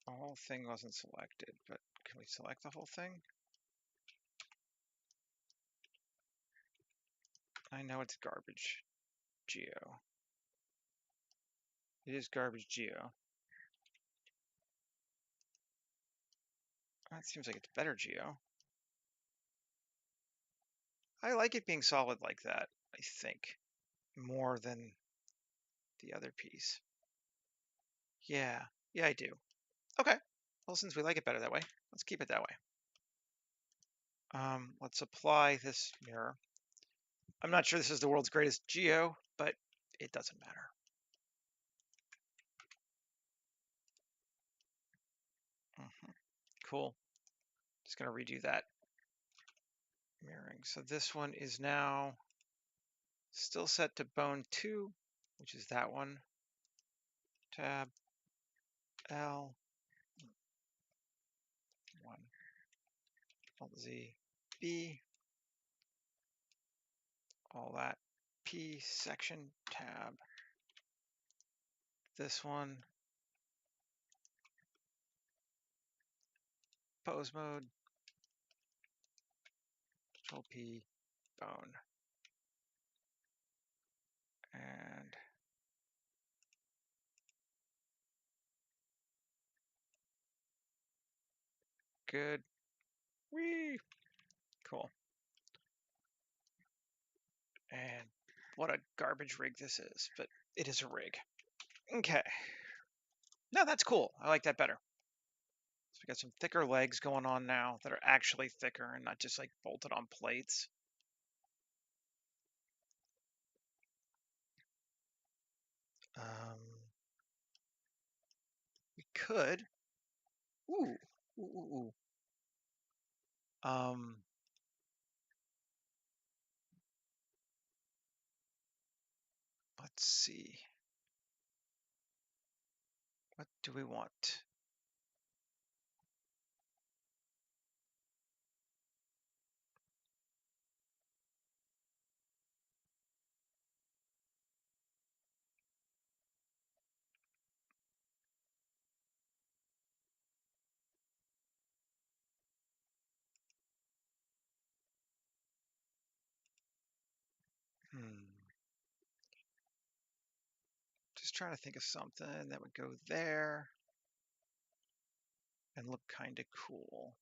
The whole thing wasn't selected, but can we select the whole thing? I know it's garbage geo. It is garbage geo. That seems like it's better geo. I like it being solid like that, I think, more than the other piece. Yeah, I do. Okay, well, since we like it better that way, let's keep it that way. Let's apply this mirror. I'm not sure this is the world's greatest geo, but it doesn't matter. Cool. Just gonna redo that mirroring. So this one is now still set to bone 2, which is that one. Tab L 1 Alt Z B, all that P section tab. This one pose mode, Control P bone, and good. Whee! Cool. And what a garbage rig this is, but it is a rig. Okay. No, that's cool. I like that better. So we got some thicker legs going on now that are actually thicker and not just like bolted on plates. We could. Ooh. Ooh. Let's see. What do we want? Just trying to think of something that would go there and look kind of cool.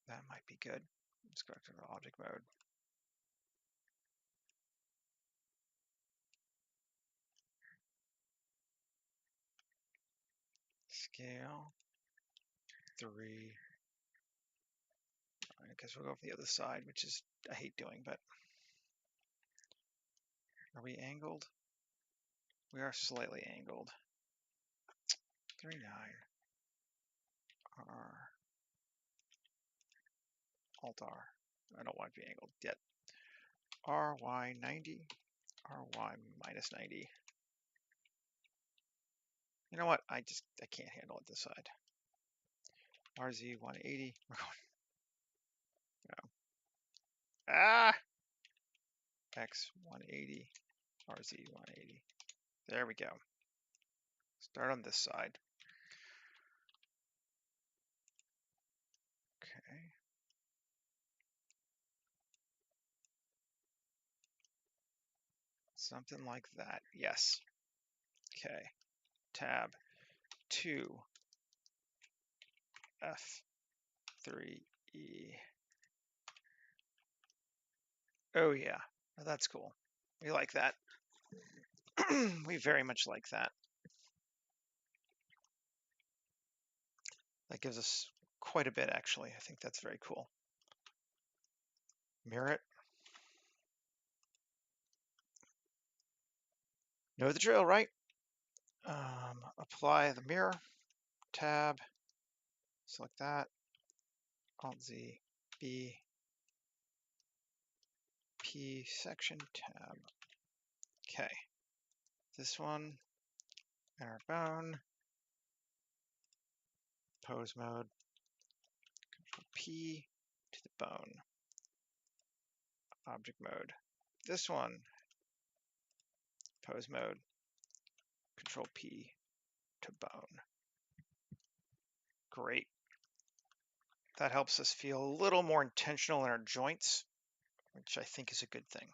That might be good. Let's go to the object mode. Scale 3. I guess we'll go for the other side, which is I hate doing, but are we angled? We are slightly angled. 39. R. Alt R. I don't want to be angled yet. RY90. RY minus 90. You know what? I can't handle it this side. RZ 180. We're going. No. Ah! X 180. RZ 180. There we go. Start on this side. Okay. Something like that. Yes. Okay. Tab 2 F3E. Oh yeah, that's cool. We like that. We very much like that. That gives us quite a bit, actually. I think that's very cool. Mirror it. Know the drill, right? Apply the mirror. Tab. Select that. Alt-Z. B. P. Section. Tab. Okay. This one. Inner bone. Pose mode. Control P to the bone. Object mode. This one. Pose mode. Control P to bone. Great. That helps us feel a little more intentional in our joints, which I think is a good thing.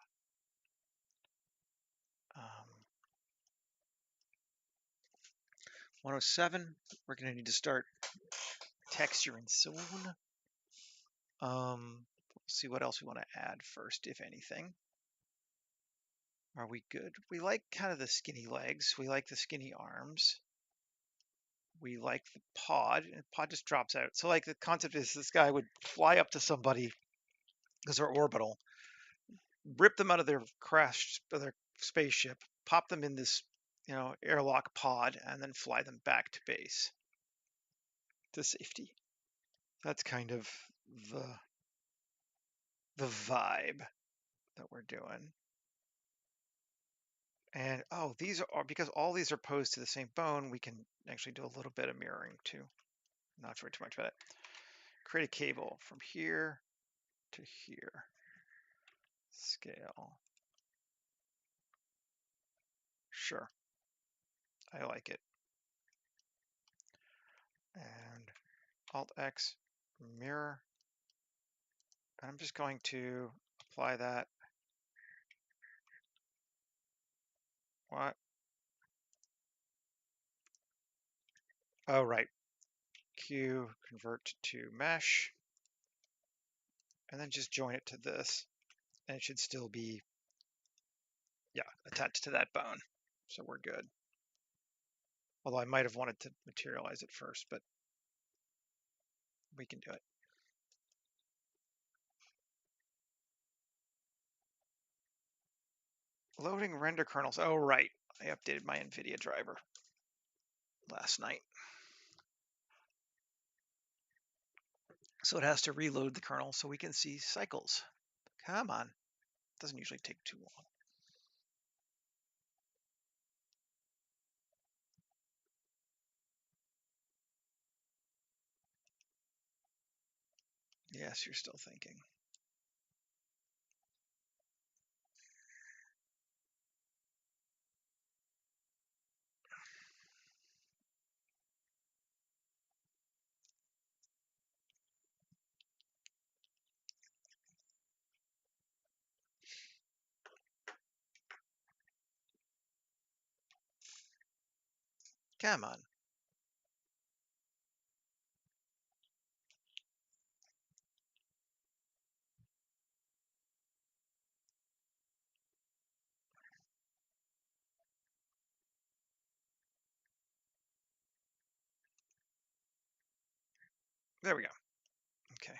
107, we're going to need to start texturing soon. We'll see what else we want to add first, if anything. Are we good? We like kind of the skinny legs. We like the skinny arms. We like the pod, and the pod just drops out. So like the concept is this guy would fly up to somebody because they're orbital, rip them out of their crash, their spaceship, pop them in this, airlock pod, and then fly them back to base to safety. That's kind of the vibe that we're doing. And these are, because all these are posed to the same bone, we can actually do a little bit of mirroring too. Not worry too much about it. Create a cable from here to here. Scale. Sure. I like it. And Alt X, mirror. And I'm just going to apply that. What? Oh, right. Q, convert to mesh. And then just join it to this. And it should still be, attached to that bone. So we're good. Although I might have wanted to materialize it first, but we can do it. Loading render kernels. Oh, right. I updated my NVIDIA driver last night. So it has to reload the kernel so we can see cycles. Come on. It doesn't usually take too long. Yes, you're still thinking. Come on. There we go. Okay.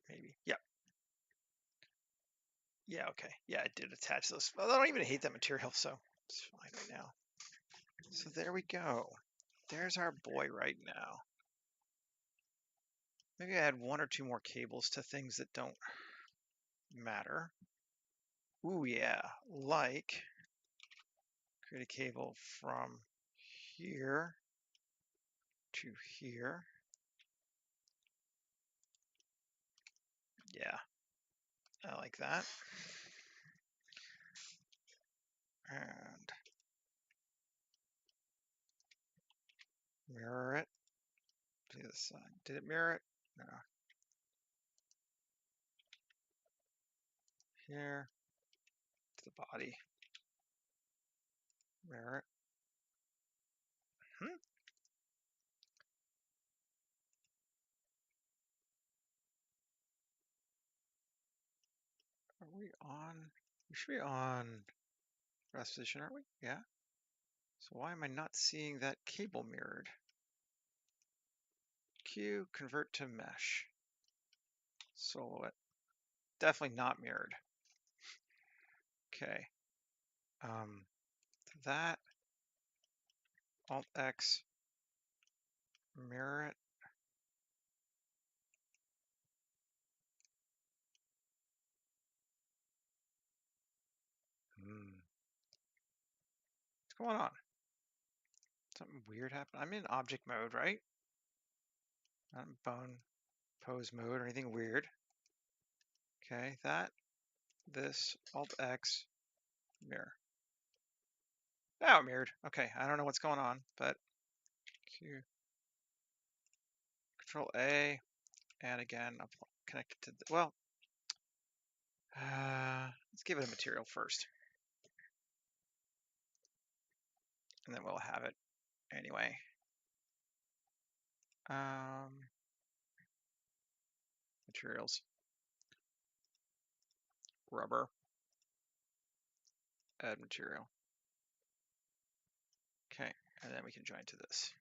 Maybe. Yep. Yeah, okay. Yeah, it did attach those. Well, I don't even hate that material, so it's fine right now. So there we go. There's our boy right now. Maybe add one or two more cables to things that don't matter. Ooh, yeah, like create a cable from here to here. Yeah, I like that. And mirror it to the side. Did it mirror it? No. Here to the body. Mirror it. Hmm? Are we on? We should be on rest position, aren't we? Yeah. So why am I not seeing that cable mirrored? Q, convert to mesh. Solo it. Definitely not mirrored. Okay. That Alt X, mirror it. What's going on? Something weird happened. I'm in object mode, right? Not in bone pose mode or anything weird. Okay, this, Alt X, mirror. Oh, it mirrored. Okay, I don't know what's going on, but Q, Control A, and again, connect it to the, well, let's give it a material first. And then we'll have it anyway. Materials, rubber, add material. Okay, and then we can join to this.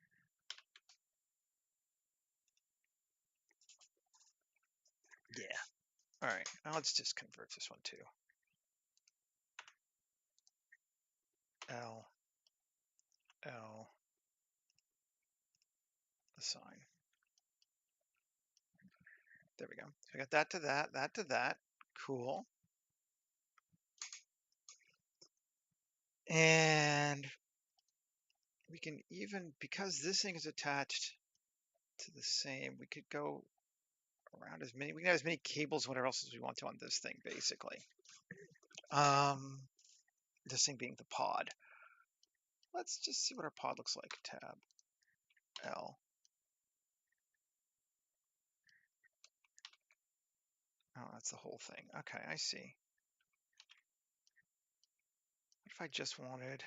Yeah. All right, now let's just convert this one to L, L, assign. There we go. So I got that to that to that. Cool. And we can even, because this thing is attached to the same, we could go around as many, we can have as many cables, whatever else as we want to on this thing, basically. This thing being the pod. Let's just see what our pod looks like. Tab L. Oh, that's the whole thing. Okay, I see. What if I just wanted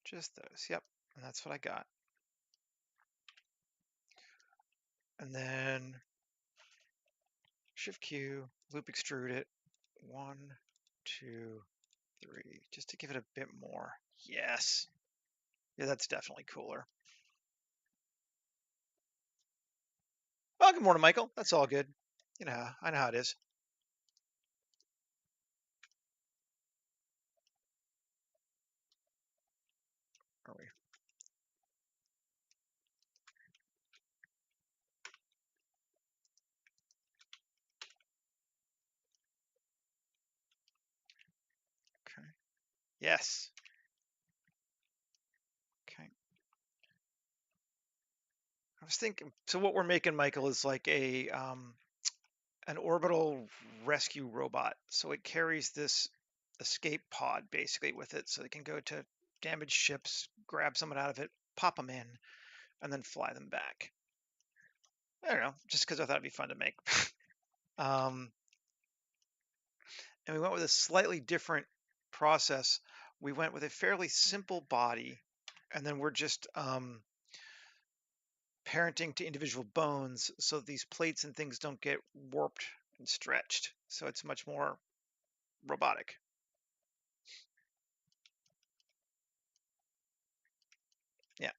just those? Yep, and that's what I got. And then Shift Q, loop extrude it. 1, 2, 3, just to give it a bit more. Yes. Yeah, that's definitely cooler. Oh, good morning, Michael. That's all good. You know, I know how it is. Are we? Okay. Yes. Okay. I was thinking, so what we're making, Michael, is like an orbital rescue robot. So it carries this escape pod basically with it, so they can go to damaged ships, grab someone out of it, pop them in, and then fly them back. I don't know, just because I thought it'd be fun to make. And we went with a slightly different process. We went with a fairly simple body, and then we're just parenting to individual bones so that these plates and things don't get warped and stretched. So it's much more robotic. Yeah,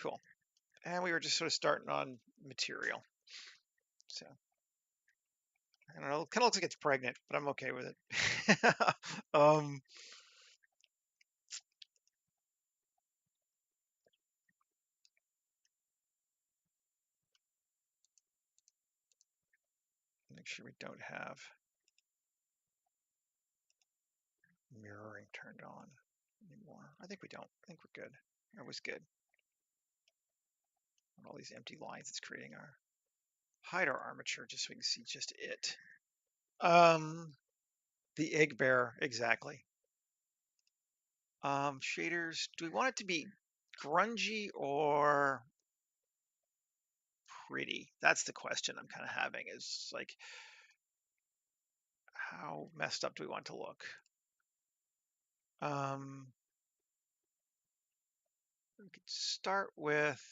cool. And we were just sort of starting on material. So I don't know, it kind of looks like it's pregnant, but I'm okay with it. Make sure we don't have mirroring turned on anymore. I think we don't. I think we're good. That was good. And all these empty lines it's creating our hide our armature just so we can see just it. The egg bearer, exactly. Shaders, do we want it to be grungy or pretty? That's the question I'm kind of having, is like, how messed up do we want it to look? We could start with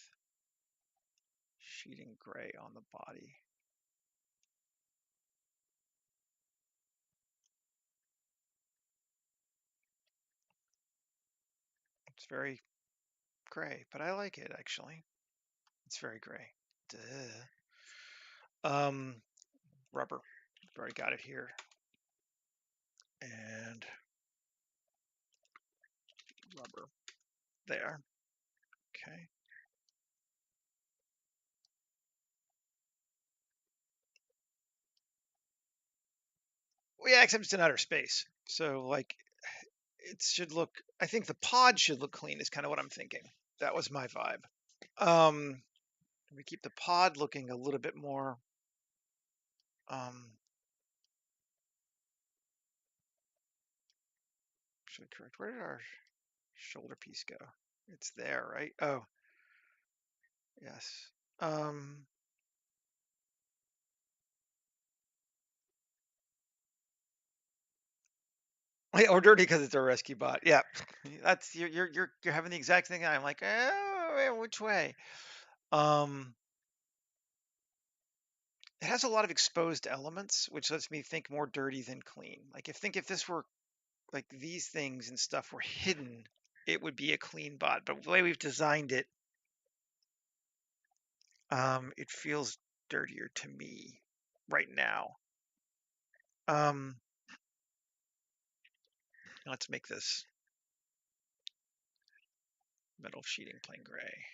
sheeting gray on the body. It's very gray, but I like it actually. It's very gray. Duh. Rubber. We've already got it here. And rubber there. Okay. Well, yeah, except it's in outer space. So like it should look, I think the pod should look clean is kind of what I'm thinking. That was my vibe. We keep the pod looking a little bit more actually correct. Where did our shoulder piece go? It's there, right? Oh, yes. Or dirty because it's a rescue bot. Yeah, that's you're having the exact thing. I'm like, oh, which way? It has a lot of exposed elements, which lets me think more dirty than clean. Like if this were like these things and stuff were hidden, it would be a clean bot. But the way we've designed it, it feels dirtier to me right now. Let's make this metal sheeting plain gray.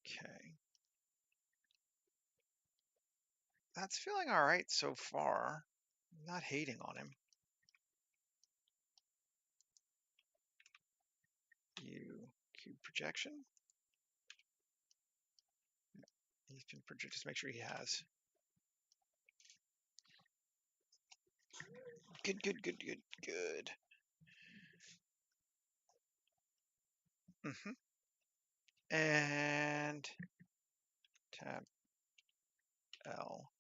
Okay. That's feeling all right so far. I'm not hating on him. Cube projection. He's been projected. Just make sure he has. Good, good, good, good, good. And tab L.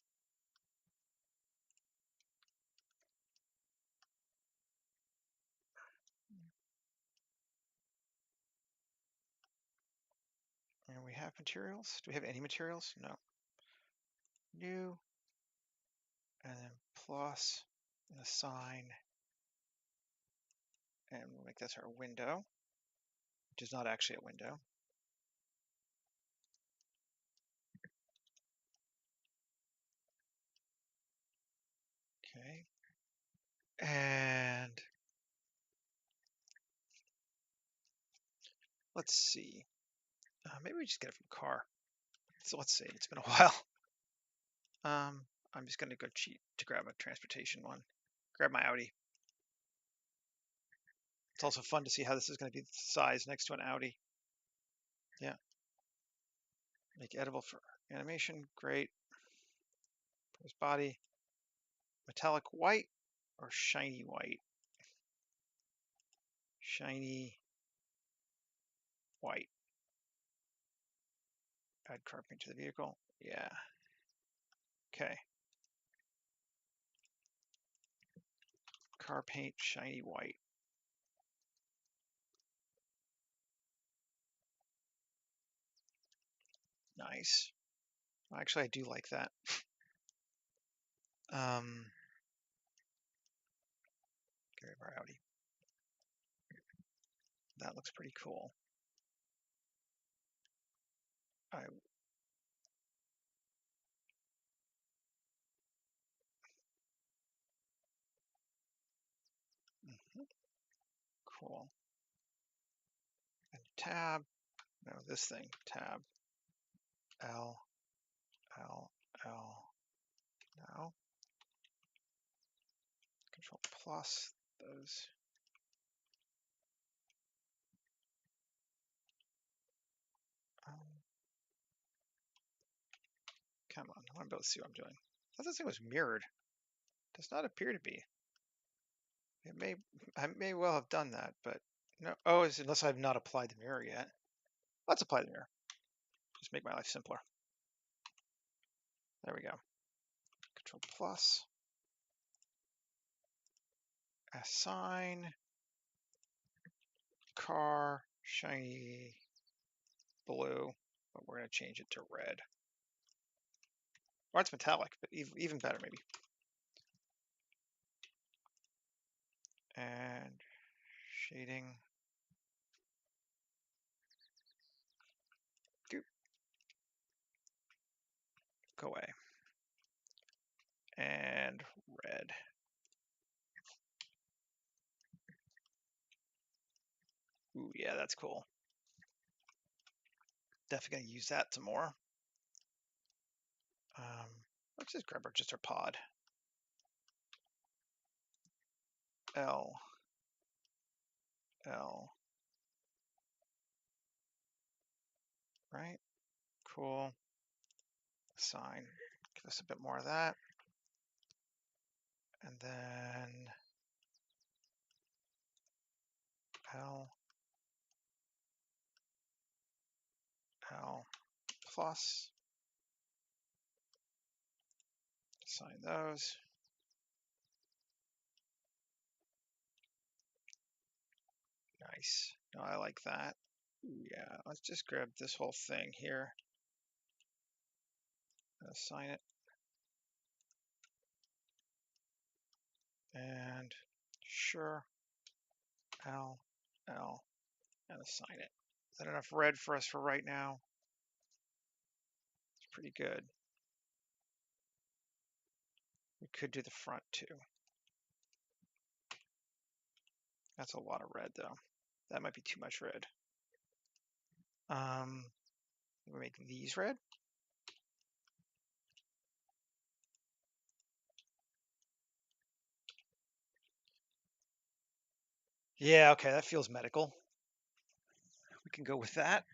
And we have materials. Do we have any materials? No. New. And then plus and assign. And we'll make this our window, which is not actually a window. Okay. And let's see. Maybe we just get it from car. So let's see. It's been a while. I'm just going to go cheat to grab a transportation one. Grab my Audi. It's also fun to see how this is going to be the size next to an Audi. Yeah. Make edible for animation. Great. His body. Metallic white or shiny white? Shiny white. Add car paint to the vehicle. Yeah. Okay. Car paint, shiny white. Nice. Actually, I do like that. Get rid of our Audi. That looks pretty cool. Cool. And tab, no, this thing, tab, L, L, L, no. Control plus those. Come on, I want to be able to see what I'm doing. I thought this thing was mirrored. Does not appear to be. I may well have done that, but no. Oh, unless I've not applied the mirror yet. Let's apply the mirror. Just make my life simpler. There we go. Control plus. Assign car shiny blue, but we're going to change it to red. Or it's metallic, but even better maybe. And shading. Go away. And red. Ooh, yeah, that's cool. Definitely gonna use that some more. Let's just grab our pod. L. Right? Cool. Assign. Give us a bit more of that. And then L plus. Assign those. Nice. No, I like that. Yeah, let's just grab this whole thing here. Assign it. And sure. L, and assign it. Is that enough red for us for right now? It's pretty good. We could do the front too. That's a lot of red though. That might be too much red. We make these red. Yeah, okay, that feels medical. We can go with that.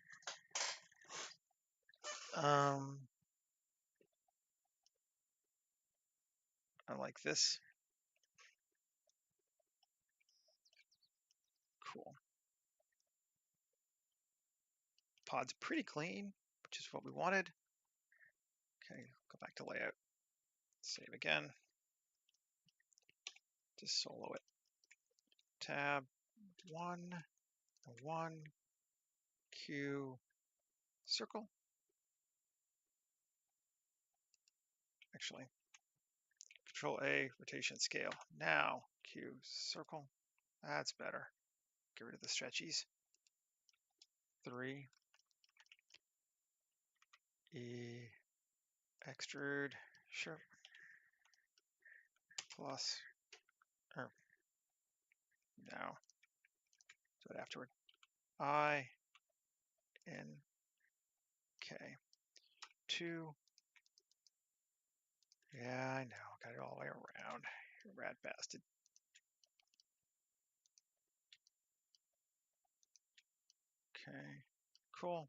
I like this. Cool. Pod's pretty clean, which is what we wanted. Okay, go back to layout. Save again. Just solo it. Tab 1, 1, Q, circle. Actually, Control A, rotation scale. Now, Q, circle. That's better. Get rid of the stretchies. 3, E, extrude, sure. Plus, or no, do it afterward. I, N, K, 2. Yeah, I know, got it all the way around. You rat bastard. Okay, cool.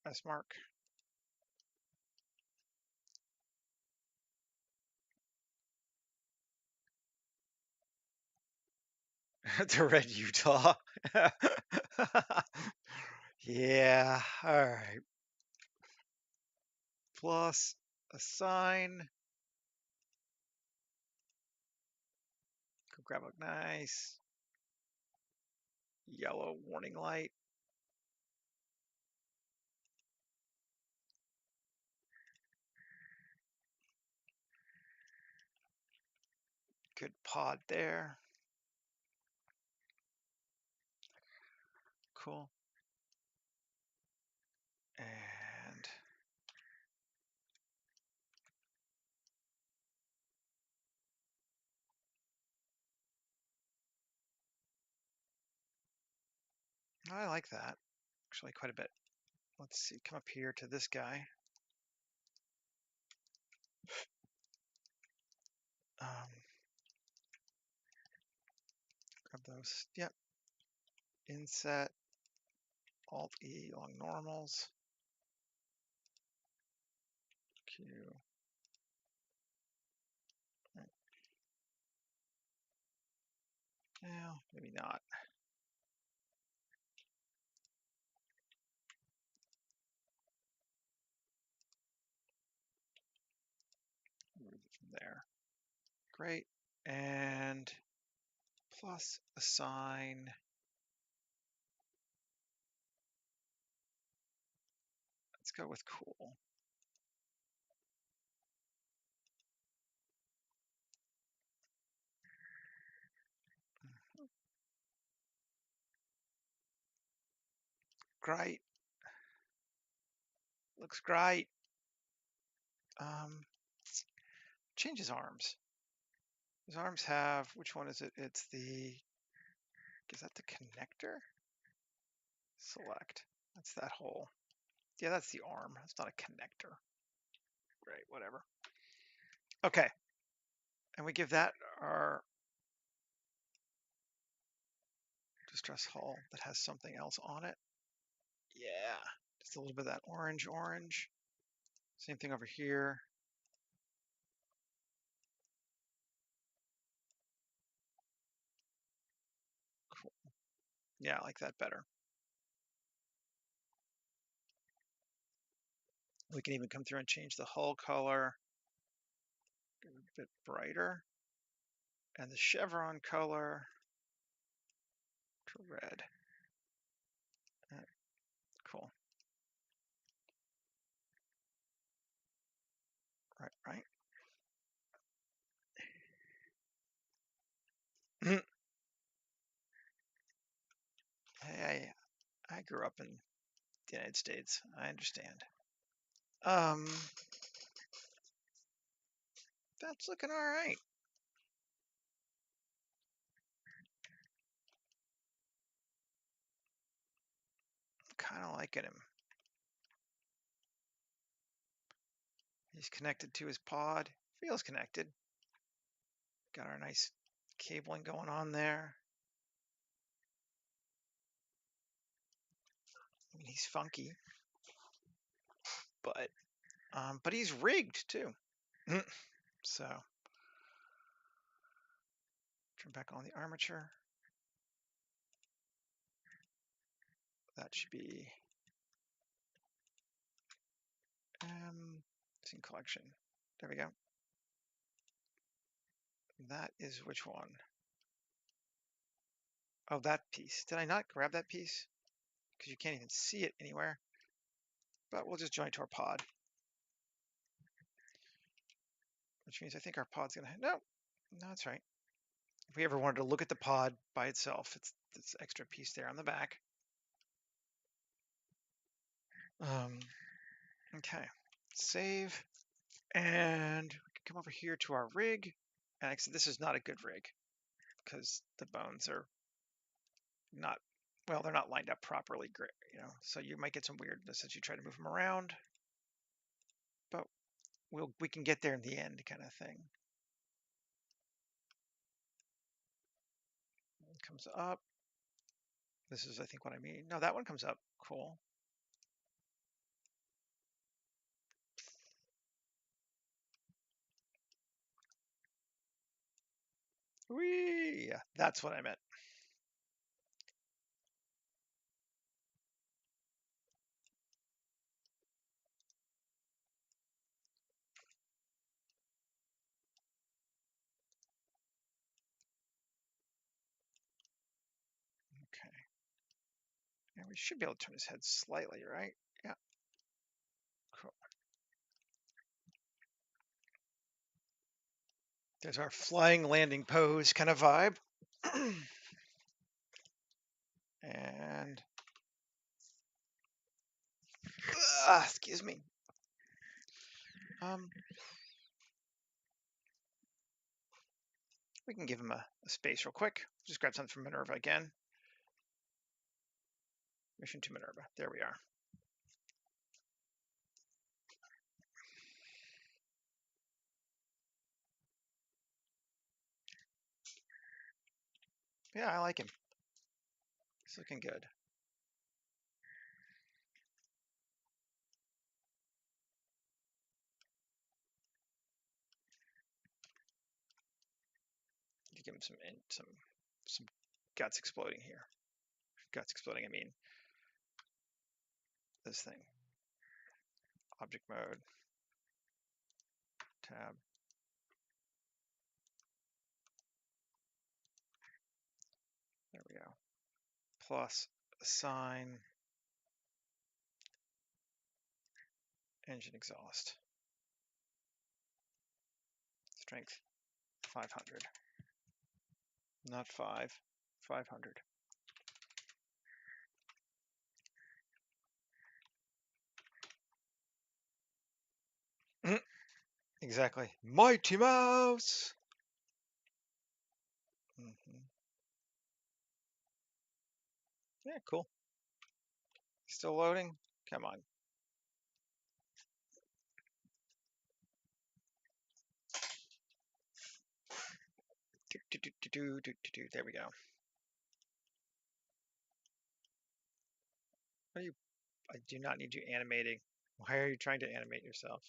S mark. The red Utah. Yeah, all right. Plus assign. Go grab a nice yellow warning light. Good pod there. Cool. And I like that actually quite a bit. Let's see, come up here to this guy. Grab those. Yep. Inset Alt E along normals. Q. Right. Well, maybe not. Move it from there. Great. And plus assign. Let's go with cool. Great. Looks great. Change his arms. His arms have, which one is it? It's the, is that the connector? Select. That's that hole. Yeah, that's the arm. It's not a connector. Great, whatever. Okay. And we give that our distress hull that has something else on it. Yeah, just a little bit of that orange. Same thing over here. Cool. Yeah, I like that better. We can even come through and change the hull color, get a bit brighter, and the chevron color to red. Cool. Right. Hey, I grew up in the United States. I understand. That's looking all right. Kind of liking him. He's connected to his pod. Feels connected. Got our nice cabling going on there. I mean, he's funky, but he's rigged too. So turn back on the armature. That should be scene collection. There we go. That is which one? Oh, that piece. Did I not grab that piece? Because you can't even see it anywhere. But we'll just join to our pod. Which means I think our pod's gonna, no, that's right. If we ever wanted to look at the pod by itself, it's this extra piece there on the back. Okay, save. And we can come over here to our rig. And actually, this is not a good rig because the bones are not, well, they're not lined up properly, you know, so you might get some weirdness as you try to move them around. But we can get there in the end, kind of thing. It comes up. This is, I think, what I mean. No, that one comes up. Cool. Whee! Yeah, that's what I meant. Okay. And we should be able to turn his head slightly, right? Yeah. Cool. There's our flying landing pose kind of vibe. And excuse me. We can give him a space real quick. Just grab something from Minerva again. Mission to Minerva. There we are. Yeah, I like him. He's looking good. You give him some guts exploding here. Guts exploding. I mean this thing. Object mode. Tab. There we go. Plus assign engine exhaust. Strength 500. Not 5. 500. Exactly. Mighty Mouse! Yeah, cool. Still loading? Come on. There we go. What are you? I do not need you animating. Why are you trying to animate yourself?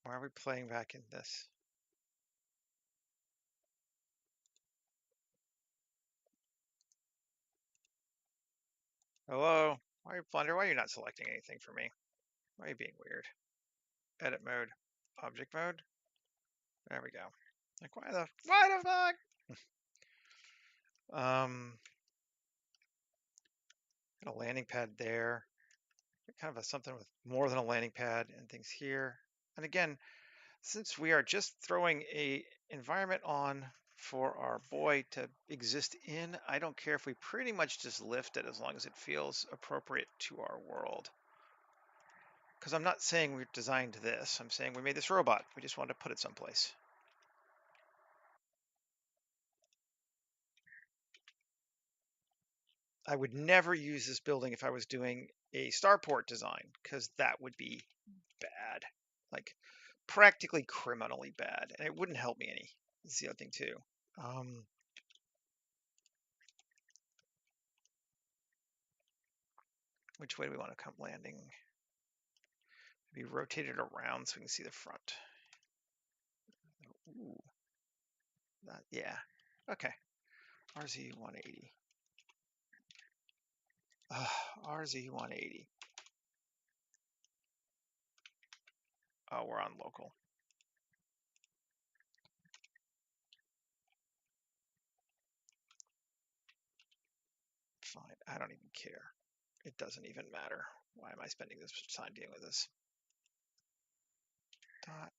Why are we playing back in this? Hello? Why are you not selecting anything for me? Why are you being weird? Edit mode. Object mode. There we go. Like why the fuck? Got a landing pad there. Kind of something with more than a landing pad and things here. And again, since we are just throwing a environment on for our boy to exist in, I don't care if we pretty much just lift it as long as it feels appropriate to our world. Because I'm not saying we designed this. I'm saying we made this robot. We just wanted to put it someplace. I would never use this building if I was doing a starport design, because that would be bad. Like practically criminally bad. And it wouldn't help me any. That's the other thing too. Which way do we want to come landing? Be rotated around so we can see the front. Ooh. Yeah. Okay. RZ 180. RZ 180. Oh, we're on local. Fine. I don't even care. It doesn't even matter. Why am I spending this time dealing with this? Dot.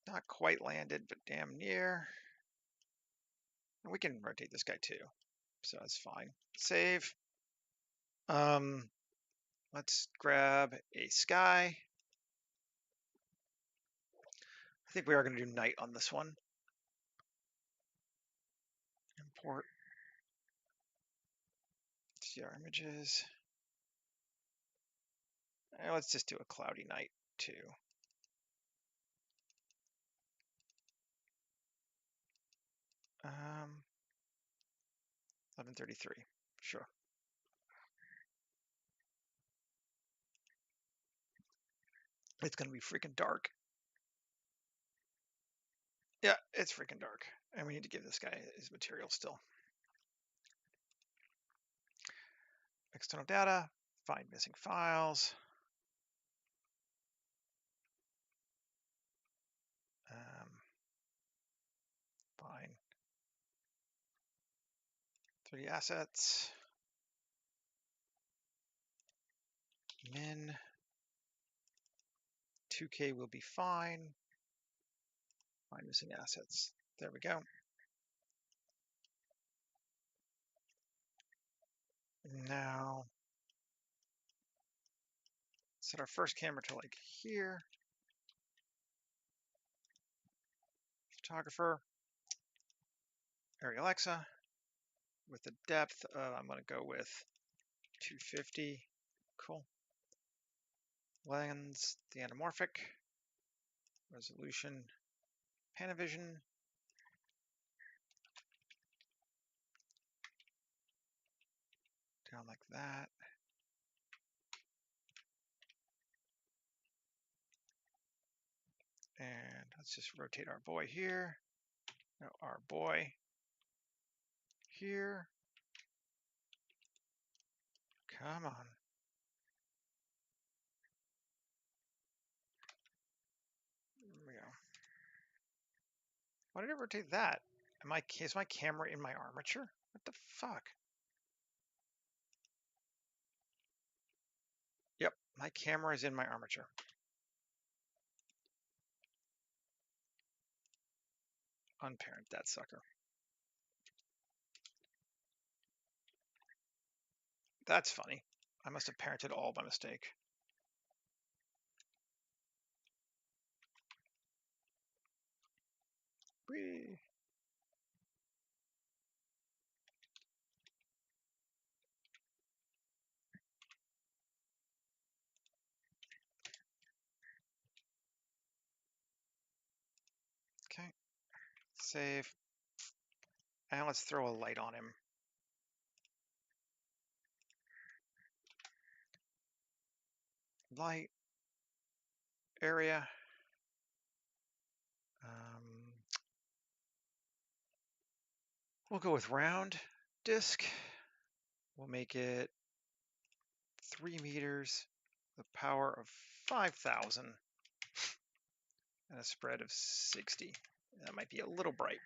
Not quite landed, but damn near. And we can rotate this guy too, so that's fine. Save. Let's grab a sky. I think we are going to do night on this one. Import CR images. And let's just do a cloudy night too. 11:33. Sure. It's going to be freaking dark. Yeah, it's freaking dark. And we need to give this guy his material still. External data. Find missing files. Fine. 3D assets. Min. 2K will be fine. Find missing assets. There we go. Now, set our first camera to like here. photographer, Arri Alexa, with the depth, I'm going to go with 250. Cool. Lens, the anamorphic, resolution, Panavision. Down like that. And let's just rotate our boy here. No, our boy here. Come on. There we go. Why did it rotate that? Is my camera in my armature? What the fuck? Yep, my camera is in my armature. Unparent that sucker. That's funny. I must have parented all by mistake. Whee. Okay, save. And let's throw a light on him. Light area. We'll go with round disc. We'll make it 3 meters, the power of 5,000, and a spread of 60. That might be a little bright.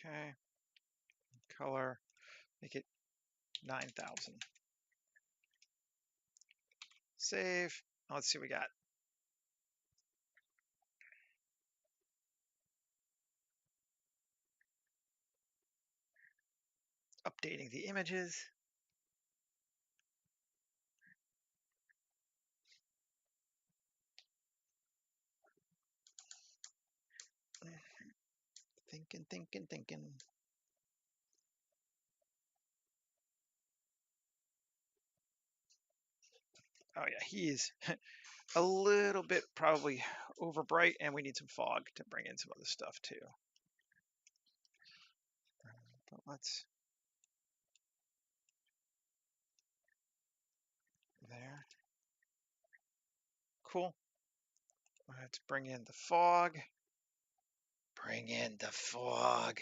Okay. Color, make it 9,000. Save. Let's see what we got. Updating the images. Thinking. Oh yeah, he is a little bit probably over bright, and we need some fog to bring in some other stuff too. But let's there. Cool. Let's bring in the fog. Bring in the fog.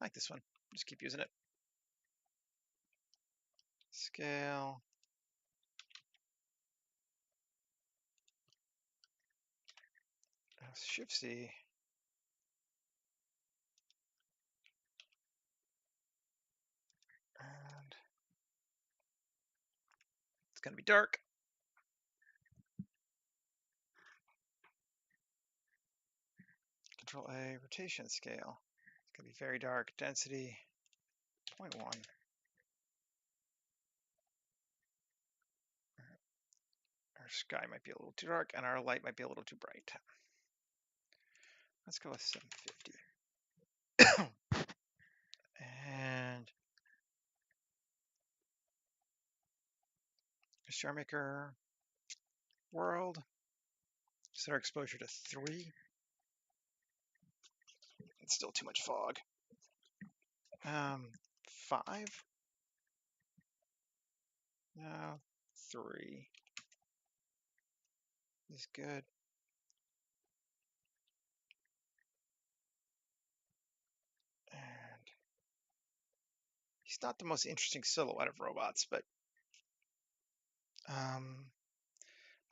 I like this one. Just keep using it. Scale. Shift C. And it's going to be dark. Control A, rotation scale. It's going to be very dark. Density 0.1. Our sky might be a little too dark, and our light might be a little too bright. Let's go with 750. And Star Maker world. Set our exposure to 3. It's still too much fog. 5. No, 3 is good. And he's not the most interesting silhouette of robots, but I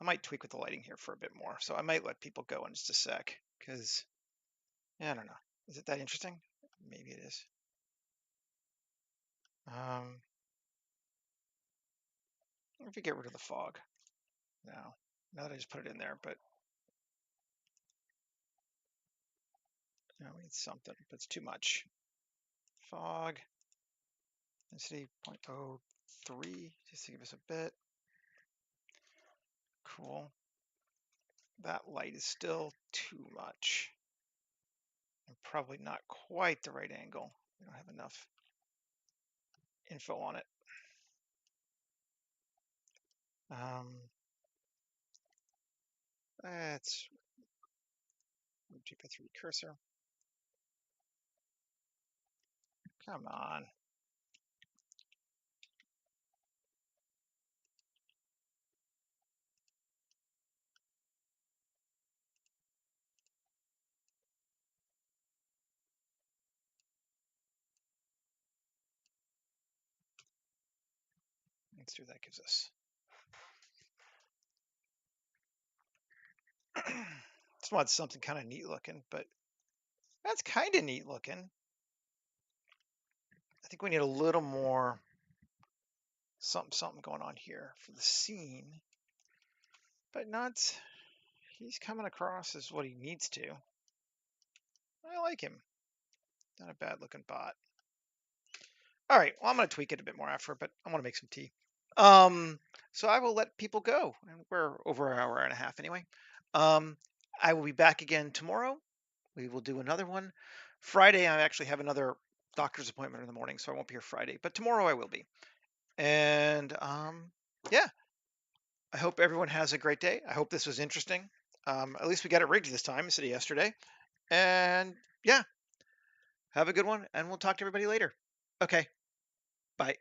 might tweak with the lighting here for a bit more. So I might let people go in just a sec, because I don't know. Is it that interesting? Maybe it is. If we get rid of the fog now that I just put it in there, but No, we need something, but it's too much. Fog, density 0.03, just to give us a bit. Cool. That light is still too much. And probably not quite the right angle. We don't have enough info on it. Let's move GP3 cursor. Come on. Let's see what that gives us. Just want something kind of neat looking, but that's kind of neat looking. I think we need a little more something going on here for the scene, but not, he's coming across as what he needs to. I like him. Not a bad looking bot. All right, well, I'm going to tweak it a bit more after, but I want to make some tea. So I will let people go. And we're over an hour and a half anyway. I will be back again tomorrow. We will do another one. Friday, I actually have another doctor's appointment in the morning, so I won't be here Friday, but tomorrow I will be. And yeah, I hope everyone has a great day. I hope this was interesting. At least we got it rigged this time instead of yesterday. And yeah, have a good one, and we'll talk to everybody later. Okay, bye.